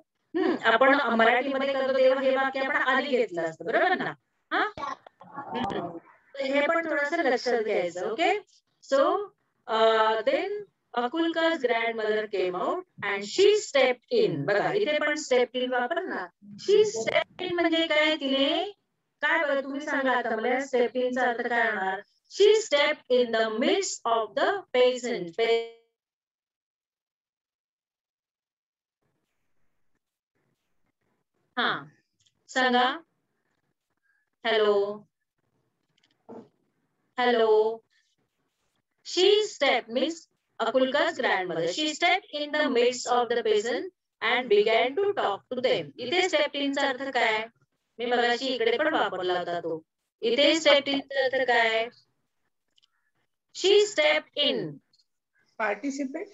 A: आपण मराठीमध्ये करतो तेव्हा हे वाक्य आपण आधी घेतलं असतं, बरोबर ना? हे पण थोडंसं लक्षात घ्यायचं. Okay, so then Akulka's grandmother came out and she stepped in. बघा इथे पण stepped in वापरणार. She stepped in म्हणजे काय तिने काय बघा तुम्ही सांगा आता मला step in चा अर्थ काय होणार? She stepped in the midst of the peasant. हा सांगा. Hello hello. She stepped means Akulka's grandmother. She stepped in the midst of the peasant and began to talk to them. इथे stepped in चा अर्थ काय? मी मगाशी इकडे पण वापरला होता तो. इथे stepped in चा अर्थ काय? She stepped in.
C: Participate.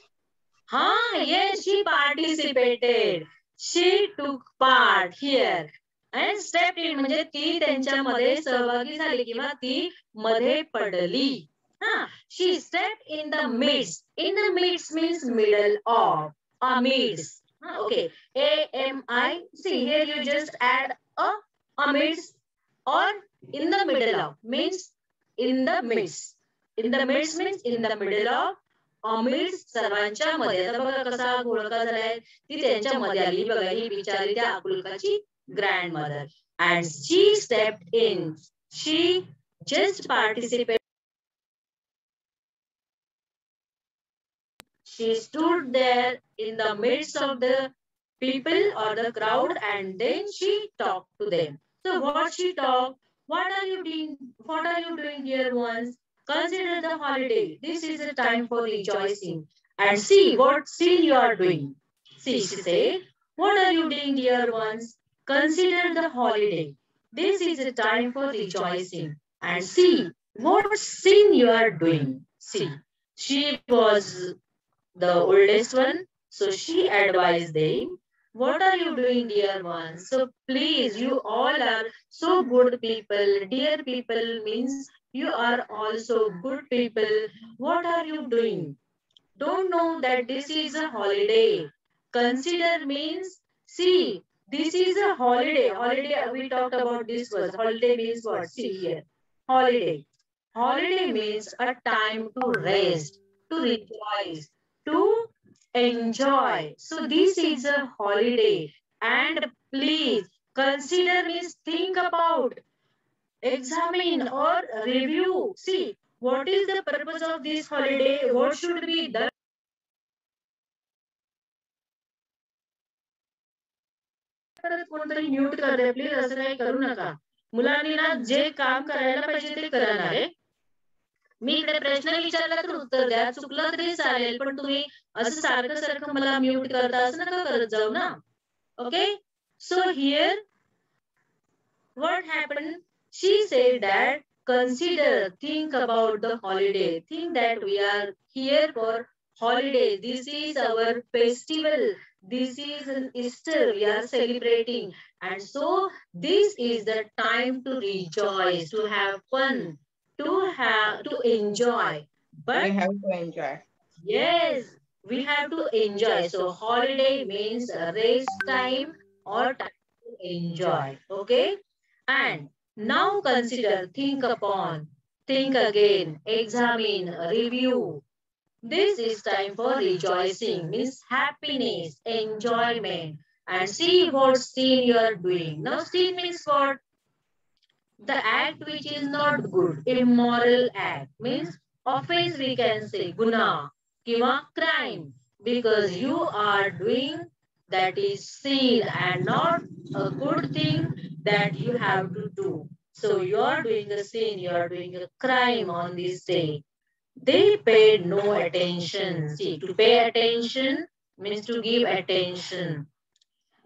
A: Yes, she participated. She took part here. And stepped in म्हणजे ती त्यांच्यामध्ये सहभागी झाली किंवा ती मध्ये पडली. She stepped in the midst. In the midst means middle of or midst. Okay. A-M-I-C. Here you just add a midst or in the middle of means in the midst. In the midst means in the middle of amidst सर्वांच्या मध्ये. आता बघा कसा घोळका झालाय. ती त्यांच्या मध्ये आली बघा ही बिचारी त्या अकुलकाची grandmother. And she stepped in. She just participated. She stood there in the midst of the people or the crowd and then she talked to them. So what she talked? What are you doing? What are you doing, dear ones? Consider the holiday. This is a time for rejoicing. And see what scene you are doing. See, she said, what are you doing, dear ones? Consider the holiday. This is a time for rejoicing. And see what scene you are doing. See, she was the oldest one. So she advised them, what are you doing, dear ones? So please, you all are so good people. Dear people means you are also good people. What are you doing? Don't know that this is a holiday. Consider means, see, this is a holiday. Holiday, we talked about this was. Holiday means what? See here. Holiday. Holiday means a time to rest, to rejoice, to enjoy. So this is a holiday. And please consider means think about, examine or review. See, what is the purpose of this holiday? What should be done? परत कोणतरी mute कर दे please. असं काही करू नका. मुलांनी ना जे काम करायला पाहिजे ते करणार आहे. मी इकडे प्रश्न विचारला तर उत्तर द्या. चुकलं तरी चालेल पण तुम्ही असं सारखं सारखं मला म्यूट करता असं नका करत जाऊ ना. Okay? So here what happened? She said that consider, think about the holiday. Think that we are here for holiday. This is our festival. This is an Easter. We are celebrating. And so this is the time to rejoice, to have fun, to enjoy. But
C: We have to enjoy.
A: yes, we have to enjoy. So holiday means a rest time or time to enjoy. Okay? And now consider, think upon, think again, examine, review. This is time for rejoicing, means happiness, enjoyment. And see what sin you are doing. Now sin means what? The act which is not good, immoral act, means offense we can say, guna, kiva crime, because you are doing that is sin and not a good thing that you have to do. So you are doing a sin, you are doing a crime on this day. They paid no attention. See, to pay attention means to give attention.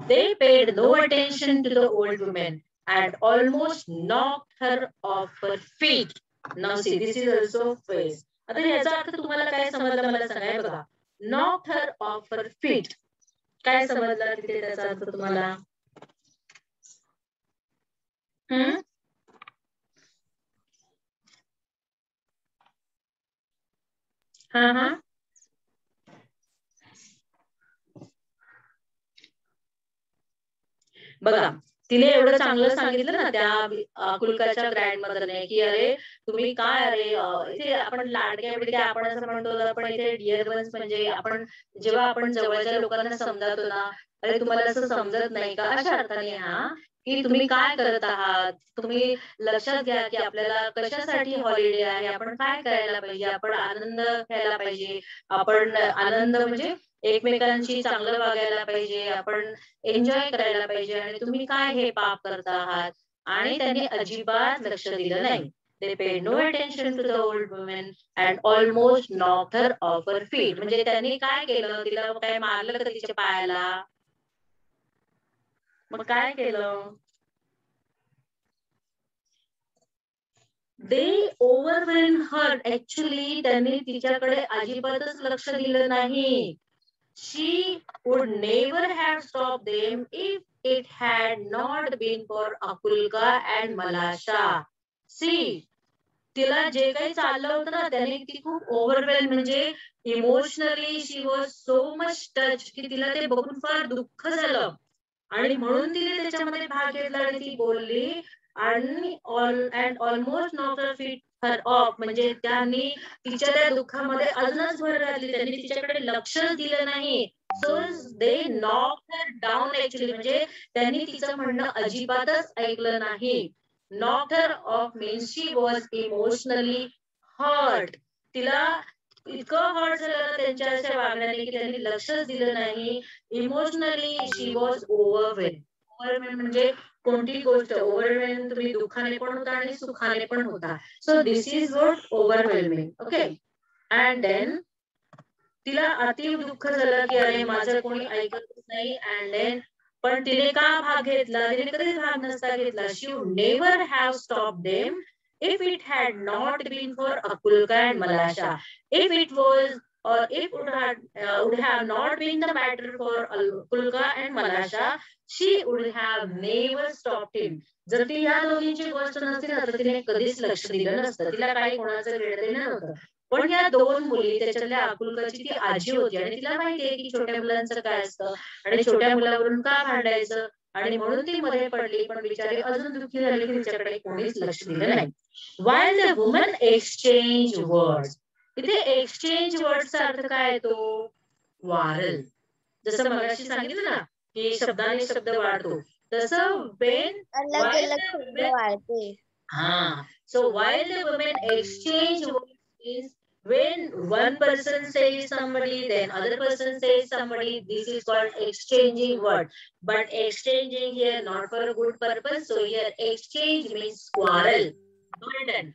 A: They paid no attention to the old woman and almost knocked her off her feet. Now see, this is also phrase. आता याचा अर्थ तुम्हाला काय समजला मला सांगा. हे बघा. Knocked her off her feet. काय समजला तिथे त्याचा अर्थ तुम्हाला? हा. बघा तिने एवढं चांगलं सांगितलं ना त्या अकुल्काच्या ग्रँड मदरने की अरे तुम्ही काय अरे इथे आपण लाडक्या बिडक्या आपण असं म्हणतो, पण इथे डिअर वन्स म्हणजे आपण जेव्हा आपण जवळच्या लोकांना समजावतो ना, अरे तुम्हाला असं समजत नाही का, अशा अर्थाने हा की तुम्ही काय करत आहात, तुम्ही लक्षात घ्या की आपल्याला कशासाठी हॉलिडे आहे, आपण काय करायला पाहिजे, आपण आनंद घ्यायला पाहिजे, आपण आनंद म्हणजे एकमेकांशी चांगलं वागायला पाहिजे, आपण एन्जॉय करायला पाहिजे, आणि तुम्ही काय हे पाप करता आहात. आणि त्यांनी अजिबात लक्ष दिलं नाही. They paid no attention to the old woman and almost knocked her off her feet. म्हणजे त्यांनी काय केलं, तिला काय मारलं का तिच्या पायाला, मग काय केलं, they overwhelmed her. Actually त्यांनी तिच्याकडे अजिबातच लक्ष दिलं नाही. She would never have stopped them if it had not been for Akulka and Malasha. See, तिला जे काही चाललं होतं ना, त्याने ती खूप ओव्हरवेल्म म्हणजे emotionally she was so much touch की तिला ते बघून फार दुःख झालं, आणि म्हणून तिने त्याच्यामध्ये भाग घेतला आणि ती बोलली, आणि almost not her feet her of, म्हणजे त्यांनी तिच्या त्या दुःखामध्ये अजूनच भर घातली, त्यांनी तिच्याकडे लक्षच दिलं नाही. So they knock her down actually, म्हणजे त्यांनी तिचं म्हणणं अजिबातच ऐकलं नाही. Knock her off means she was emotionally hurt. तिला इतकं हर्ट झालं ना त्यांच्या अशा वागण्याने की त्यांनी लक्षच दिलं नाही. Emotionally she was overwhelm. Overwhelm म्हणजे कोणती गोष्ट ओव्हरवेल्म तुम्ही दुःखाने पण होता आणि सुखाने पण होता. So this is what overwhelming. Okay. And then तिला अतिव दुःख झालं की अरे माझं कोणी ऐकतच नाही. अँड देन पण तिने का भाग घेतला, तिने कधीच भाग नसता घेतला. She would never have stop them if it had not been for Akulka and Malasha. If it was or if would have not been the matter for Akulka and Malasha, she would have never stopped him. जर ती ह्या दोघींची गोष्ट नसती ना, तर तिने कधीच लक्ष दिलं नसतं, तिला काही कोणाचं वेळ दिलं नव्हतं. पण या दोन मुली, त्याच्यातल्या अकुल्काची ती आजी होती आणि तिला माहितीये की छोट्या मुलांचं काय असतं आणि छोट्या मुलावरून का भांडायचं, आणि म्हणून ती मध्ये पडली. पण बिचारी अजून दुःखी झाली की तिच्याकडे कोणीच लक्ष दिलं नाही. While the woman exchanged words. इथे एक्सचेंज वर्डचा अर्थ काय येतो, वारल. जसं मगाशी सांगितलं ना की शब्दाने शब्द वाढतो, तसं when
B: अलग अलग शब्द वाढते.
A: so while the women exchange words means when one person says somebody, then other person says somebody, this is called exchanging word. But exchanging here not for a good purpose. So here exchange means quarrel, burden,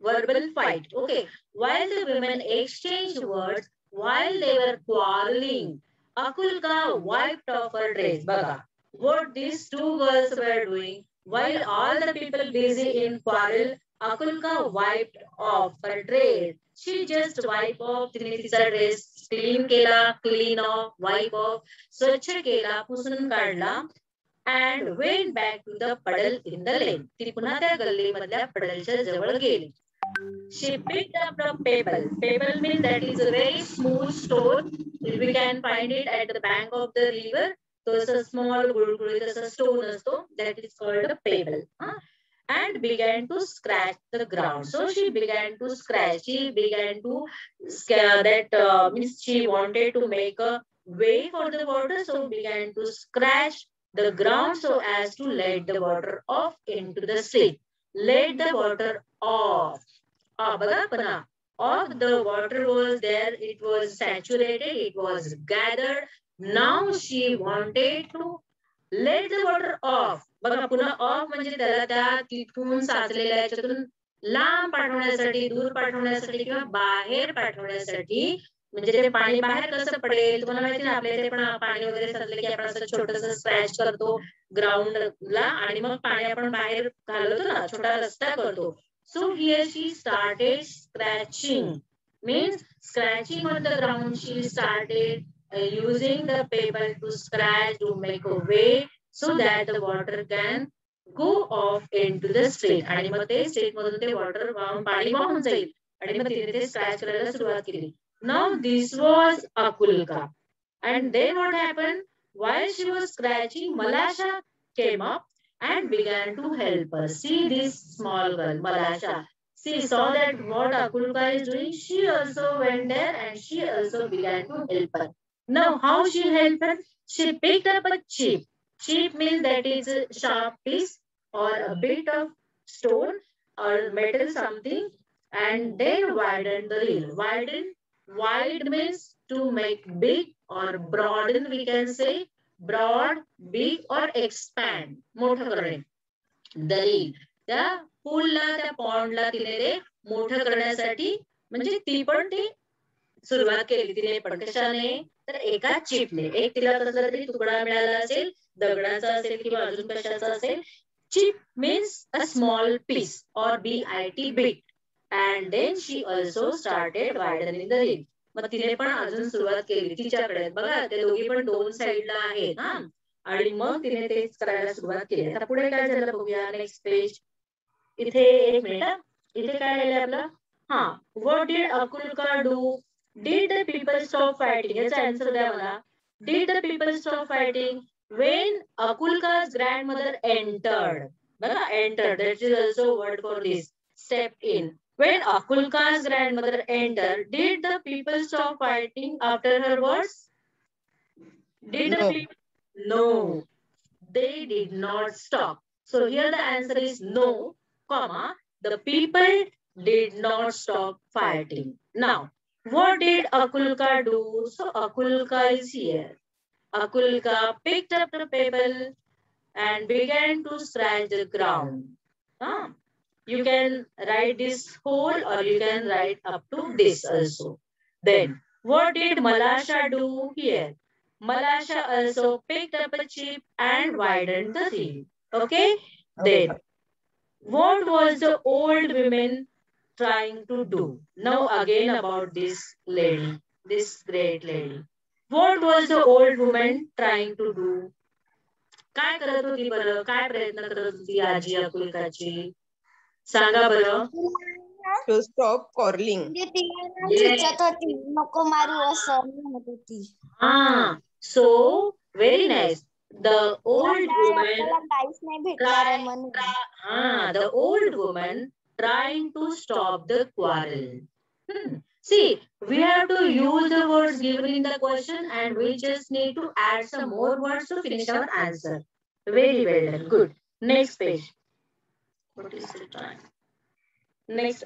A: verbal fight. Okay. While the women exchanged words, while they were quarreling, Akulka wiped off her dress. Baga, what these two girls were doing, while all the people busy in quarrel, Akulka wiped off her dress. She just wiped off तिने तिचा dress clean off, wipe off, स्वच्छ केला, पुसून काढला, and went back to the puddle in the lane. ती पुन्हा त्या गल्लीमधल्या पडलच्या जवळ गेली. She picked up the pebble. Pebble means that is a very smooth stone. We can find it at the bank of the river. So it's a small gulgulit, it's a stone असतो, that is called a pebble. And began to scratch the ground. So she began to scratch. She began to means she wanted to make a way for the water. So began to scratch the ground so as to let the water off into the sea. Let the water off. बघा पुन्हा, of the water was there, it was saturated, it was gathered. Now she wanted to let the water off. बघा पुन्हा of म्हणजे त्याला त्या तिथून साचलेल्या याच्यातून लांब पाठवण्यासाठी, दूर पाठवण्यासाठी किंवा बाहेर पाठवण्यासाठी. म्हणजे ते पाणी बाहेर कसं पडेल तुम्हाला माहिती ना, आपल्या इथे पण पाणी वगैरे साचलं की आपण असं छोटस स्क्रॅच करतो ग्राउंडला, आणि मग पाणी आपण बाहेर घालवतो ना, छोटा रस्ता करतो. So here she started scratching, means scratching on the ground. She started using the pebble to scratch, to make a way so that the water can go off into the street. आणि मग ते street मधून ते water पाणी वाहून जाईल, आणि मग तिने ते स्क्रॅच करायला सुरुवात केली. Now this was Akulka. And then what happened? While she was scratching, Malasha came up and began to help her. See this small girl, Malasha. She saw that what Akulka is doing. She also went there and she also began to help her. Now, how she helped her? She picked up a chip. Chip means that is a sharp piece or a bit of stone or metal something, and then widened the reel. Wide means to make big, or broaden we can say broad, big or expand, मोठं करणे. The reel. त्या पूलला, त्या पॉन्डला तिने ते मोठं करण्यासाठी म्हणजे ती पण ती सुरुवात केली तिने पण. कशाने? तर एका चिपने. एक तिला कसला तरी तुकडा मिळाला असेल, दगडाचा असेल किंवा अजून कशाचा असेल. Chip means a small piece or bit, bit. And then she also started widening the reel. मग तिने पण अजून सुरुवात केली तिच्याकडे. बघा ते दोघी पण दोन साइडला आहेत हा. आणि मग तिने तेच करायला सुरुवात केली. आता पुढे काय झालं बघूया. Next page. इथे एक मिनिट. इथे काय लिहिलंय आपलं? हा. What did Akulka do? Did the people stop fighting? याचा आन्सर द्या मला. Did the people stop fighting when Akulka's grandmother entered? बघा entered. That is also a word for this. Stepped in. When Akulka's grandmother entered, did the people stop fighting after her words? Did the
C: No.
A: people? No, they did not stop. So here the answer is no, comma, the people did not stop fighting. Now, what did Akulka do? So Akulka is here. Akulka picked up the pebble and began to scratch the ground. Ah, you can write this whole or you can write up to this also. Then, what did Malasha do here? Malasha also picked up a chip and widened the reel. Okay? Then, what was the old woman trying to do? Now again about this lady, this great lady. What was the old woman trying to do? काय करत होती बरं? काय प्रयत्न करत होती आजी अकुलकाची? सांगा बरं.
C: To stop quarreling.
B: चिचत होती, नको मारू असं म्हणत होती.
A: So very nice. The old woman
B: आपल्याला काहीच नाही भेटणार आहे म्हणून.
A: the old woman trying to stop the quarrel. See, we have to use the words given in the question and we just need to add some more words to finish our answer. Very well done. Good. Next page. What is the time? Next.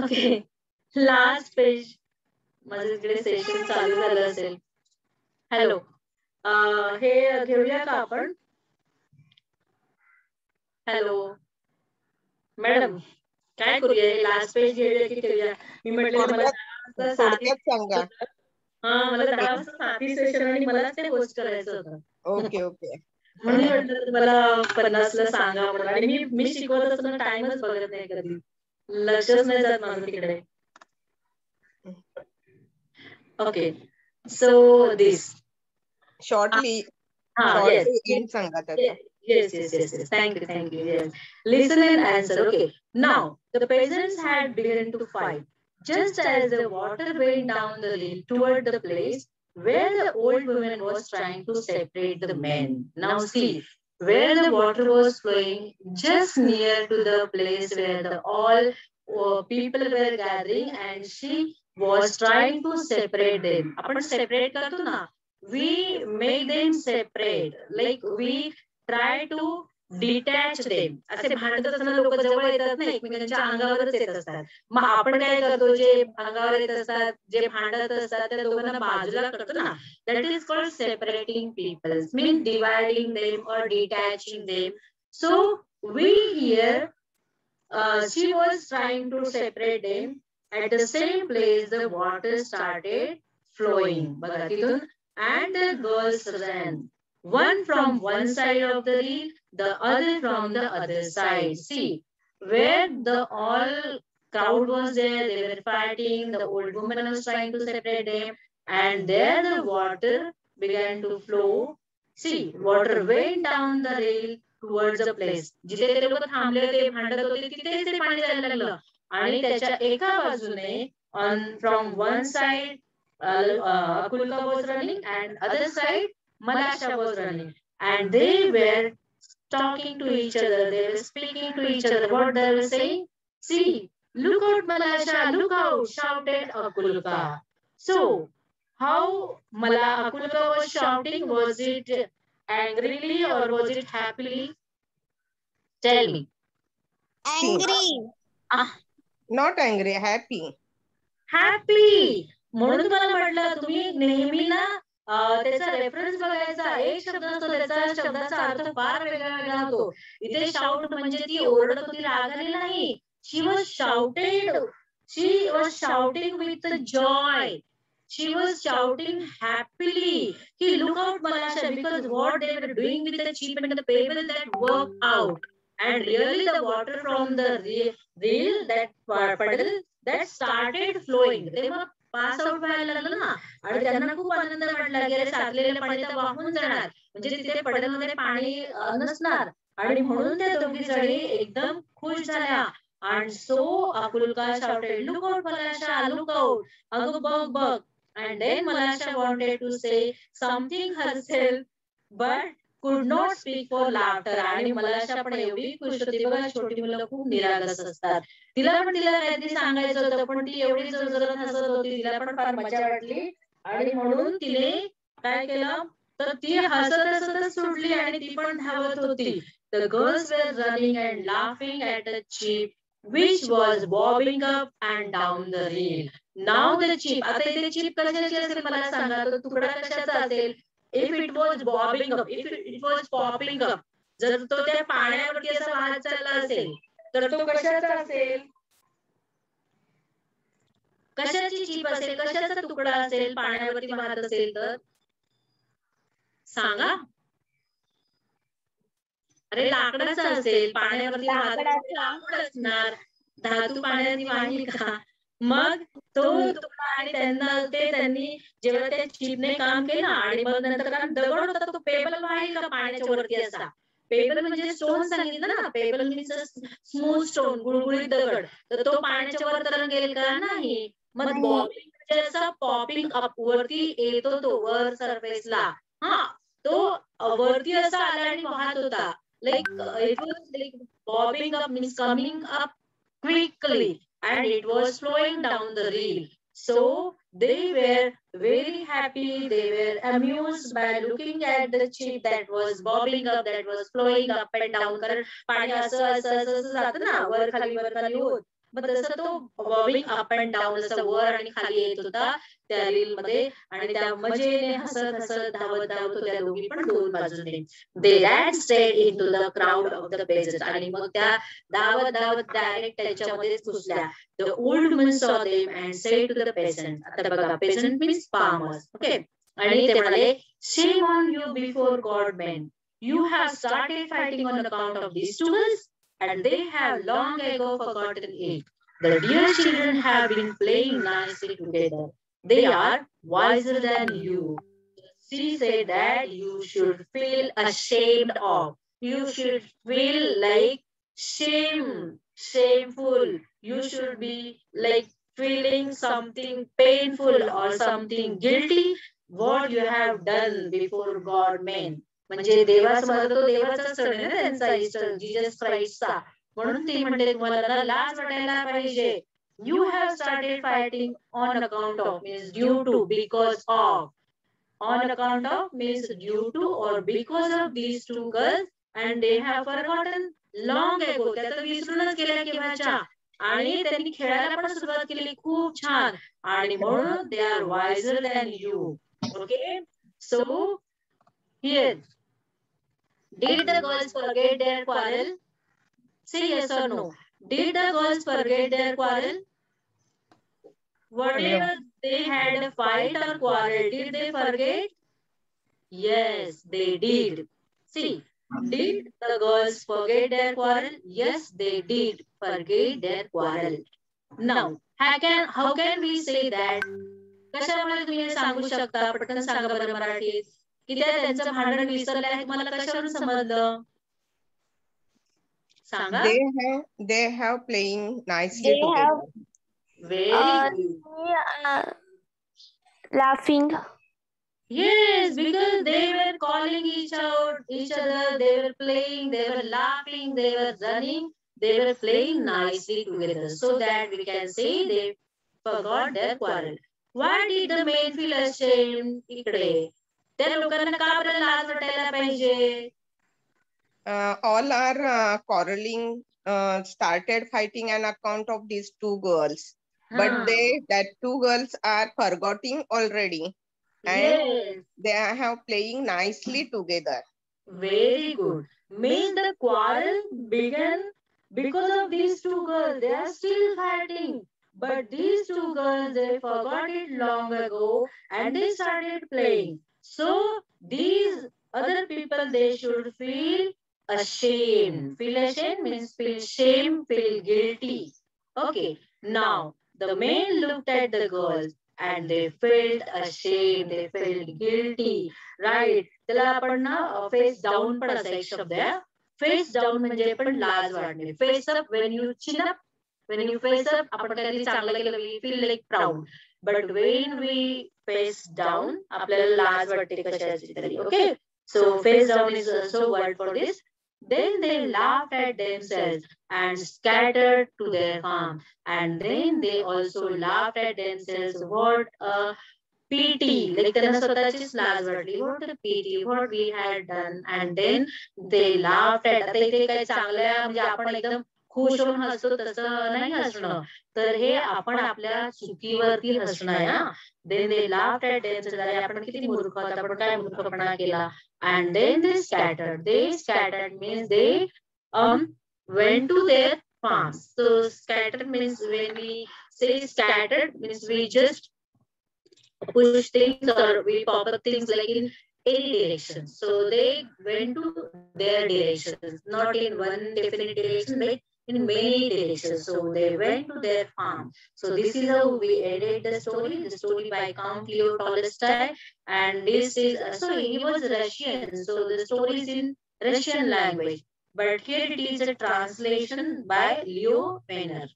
A: Okay. Last page. माझं इकडे session चालू झालं असेल. Hello. हे घेऊया का आपण? Hello. Madam काय करूया? लास्ट पेज घेऊया की ठेवूया? मी म्हटलं मला
C: थोडक्यात सांगा.
A: मला 10 वाजता साथी सेशन आणि मलाच ते होस्ट करायचं होतं.
C: Okay okay.
A: म्हणून म्हटलं तुम्हाला 50 ला सांगा म्हणून. आणि मी शिकवत असताना टाइमच बघत नाही कधी. लक्षच नाही जात माझं तिकडे. Okay, so this
C: Shortly.
A: yes,
C: in सांगा त्याचा.
A: yes. Thank you. Yes, listen and answer. Okay, now the peasants had begun to fight. Just as the water went down the hill toward the place where the old woman was trying to separate the men. Now see, where the water was flowing, just near to the place where the all people were gathering, and she was trying to separate them. आपण separate करतो ना. We make them separate. Like we try to detach them. असे भांडत असताना लोक जवळ येतात ना, एकमेकांच्या अंगावरच येत असतात. मग आपण काय करतो? जे अंगावर येत असतात, जे भांडत असतात, त्या दोघांना बाजूला करतो ना. That is called separating people. Mean dividing them or detaching them. So we here she was trying to separate them. At the same place, the water started flowing. बघा तिथून. And the girls ran. One from one side of the reel, the other from the other side. See, where the all crowd was there, they were fighting. The old woman was trying to separate them. And there the water began to flow. See, water went down the rail towards the place. जिथे ते लोक थांबले होते, भांडत होते, तिथेच ते पाणी जायला लागलं. आणि त्याच्या एका बाजूने on from one side Akulka was running and other side Malasha was running, and they were talking to each other. They were speaking to each other. What they were saying? See, look out, Malasha, look out! Shouted Akulka. So, how Akulka was shouting? Was it angrily or was it happily? Tell me.
B: Angry.
C: Not angry, happy.
A: Happy. म्हणून तुम्हाला म्हटलं तुम्ही नेहमी ना त्याचा reference बघायचा. एक शब्द असतो त्याचा शब्दाचा अर्थ फार वेगळा वेगळा होतो. इथे शाउट म्हणजे ती ओरडत होती, रागाने नाही. She was shouted. She was shouting with joy. She was shouting happily. He look out, Malasha, because what they were doing with the chip and the pebble that worked out. And really the water from the reel, that puddle, that started flowing. ते मग pass out व्हायला लागलं ना, आणि त्यांना खूप आनंद वाटला की अरे साचलेलं पाणी तर वाहून जाणार, म्हणजे तिथे पडलमध्ये पाणी नसणार. आणि म्हणून त्या दोघी जणी एकदम खुश झाल्या. And so Akulka shouted, look out, Malasha, look out. अगं बघ बघ. And then Malasha wanted to say something herself, but could not speak for laughter. आणि Malasha पण एवढी खुश होती. बघा, छोटी मुलं खूप निरागस असतात. तिला काहीतरी सांगायचं होतं, पण ती एवढी जोरजोरात हसत होती. तिला पण फार मजा वाटली, आणि म्हणून तिने काय केलं, तर ती हसत हसतच सुटली आणि ती पण धावत होती. The girls were running and laughing at a chip which was bobbing up and down the reel. Now the chip, आता इथे chip कशाची असेल मला सांगा, तो तुकडा कशाचा असेल? If it was bobbing up, if it was popping up, जर तो त्या पाण्यावरती असा वाहत चालला असेल, तर तो कशाचा असेल? कशाची चीप असेल, कशाचा तुकडा असेल पाण्यावरती वाहत असेल तर? सांगा. अरे लाकडाचा असेल, पाण्यावरती लाकूड असणार. धातू पाण्याने वाहिली का? मग तो तुकडा, आणि त्यांनी जेव्हा त्या चिपने काम केलं, आणि मग नंतर कारण दगड होता, तो पेबल वाहील का पाण्याच्या वरती असा? पेबल म्हणजे स्टोन सांगितलं ना, पेबल मीन्स स्मूथ स्टोन, गुळगुळीत दगड. तर तो पाण्याच्या वर तरंगेल का? नाही. मग बॉबिंग म्हणजे असा पॉपिंग अप, वरती येतो तो वर सरफेसला. हा, तो वरती असा आला आणि वाहत होता. Like it was like bobbing up means coming up quickly, and it was flowing down the reel. So they were very happy. They were amused by looking at the chip that was bobbing up, that was flowing up and down. कारण पाणी असं जातं ना, वर खाली होत. मग तसं तो बॉबिंग अप अँड डाऊन असं वर आणि खाली येत होता त्या रील मध्ये, आणि त्या मजेने हसत हसत धावत होत्या दोघी पण दोन बाजूने. They ran straight into the crowd of the peasants. आणि मग त्या धावत डायरेक्ट त्याच्यामध्येच घुसल्या. The old woman saw them and said to the peasant. आता बघा, peasant means farmers. Okay. आणि ते म्हणाले, shame on you before God, men. You have started fighting on account of these two girls, and they have long ago forgotten it. The dear children have been playing nicely together. They are wiser than you. She said that you should feel ashamed of. You should feel like shameful. You should be like feeling something painful or something guilty what you have done before God, men. म्हणजे देवासमोर, तो देवाचा सण आहे ना त्यांचा, Easter, Jesus क्राइस्टचा. म्हणून ती म्हणते तुम्हाला ना लाज वाटायला पाहिजे. You have started fighting on account of means due to, because of. On account of means due to or because of these two girls, and they have forgotten long ago. त्या तर विसरूनच गेल्या केव्हाच्या, आणि त्यांनी खेळायला पण सुरुवात केली खूप छान, आणि म्हणून they are wiser than you. Okay, so here, did the girls forget their quarrel? Say yes or no. Did the girls forget their quarrel? Whatever they had a fight or quarrel, did they forget? Yes, they did. See, did the girls forget their quarrel? Yes, they did forget their quarrel. Now, how can we say that? कशामुळे तुम्ही हे सांगू शकता? पटकन सांगा बरं मराठीत, की त्या त्यांचं भांडण विसरले आहे. तुम्हाला कशावरून समजलं? सांगा.
C: They have playing nicely together.
A: Very good.
B: Laughing.
A: Yes, because they were calling each other, they were playing, they were laughing, they were running, they were playing nicely together. So that we can say they forgot their quarrel. Why did the man feel ashamed? इकडे त्या लोकांना का बरं लाज वाटायला पाहिजे?
C: All are quarreling, started fighting on account of these two girls. But
A: हा.
C: that two girls are forgetting already. And
A: Yes.
C: they have playing nicely together.
A: Very good. Means the quarrel began because of these two girls. They are still fighting. But these two girls, they forgot it long ago and they started playing. So these other people, they should feel ashamed. Feel ashamed means feel shame, feel guilty. Okay. Now, the men looked at the girls and they felt ashamed. They felt guilty. Right. त्याला आपण ना face down पण असा एक शब्द आहे. Face down म्हणजे पण लाज वाटणे. Face up when you chin up, when you face up आपण काहीतरी चांगलं केलं we feel like proud. But when we face down आपल्याला लाज वाटते कशाची तरी. Okay, so face down is also word for this. Then they laughed at themselves and scattered to their farm. And then they also laughed at themselves. What a pity, like त्यांना स्वतःचीच लाज वाटली. What a pity, what we had done. And then they laughed at. आता इथे काही चांगल्या म्हणजे आपण एकदम खुश होऊन हसतो तसं नाही हसणं, तर हे आपण आपल्या चुकीवरती हसणं आहे ना. Then they laughed at themselves. अरे आपण किती मूर्ख आहोत, आपण काय मूर्खपणा केला. And then they scattered. They scattered means they went to their farms. So scattered means when we say scattered means we just push things or we pop up things like in any direction. So they went to their directions, not in one definite direction, but in many directions. So they went to their farm. So this is how we ended the story by Count Leo Tolstoy. And this is so he was Russian. So the story is in Russian language, but here it is a translation by Leo Penner.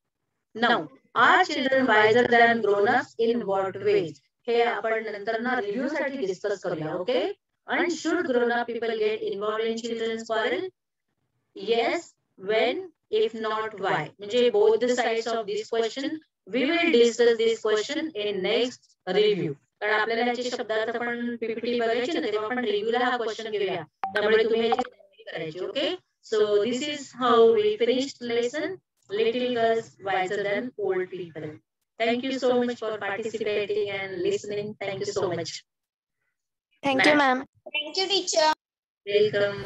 A: Now, are children wiser than grown-ups in what ways? हे आपण नंतर ना review साठी discuss करूया. Okay. And should grown-up people get involved in children's quarrel? Yes. When? If not, why? म्हणजे both the sides of this question. We will discuss this question in next review. कारण आपल्याला याची शब्दार्थ पण PPT बघायची ना, तेव्हा आपण रिव्ह्यूला हा क्वेश्चन घेऊया. त्यामुळे तुम्ही याची तयारी करायची. Okay. So this is how we finished lesson. Little girls wiser than old people. Thank you so much for participating and listening. Thank you so much.
B: Thank you, ma'am.
D: Thank you, teacher.
A: Welcome.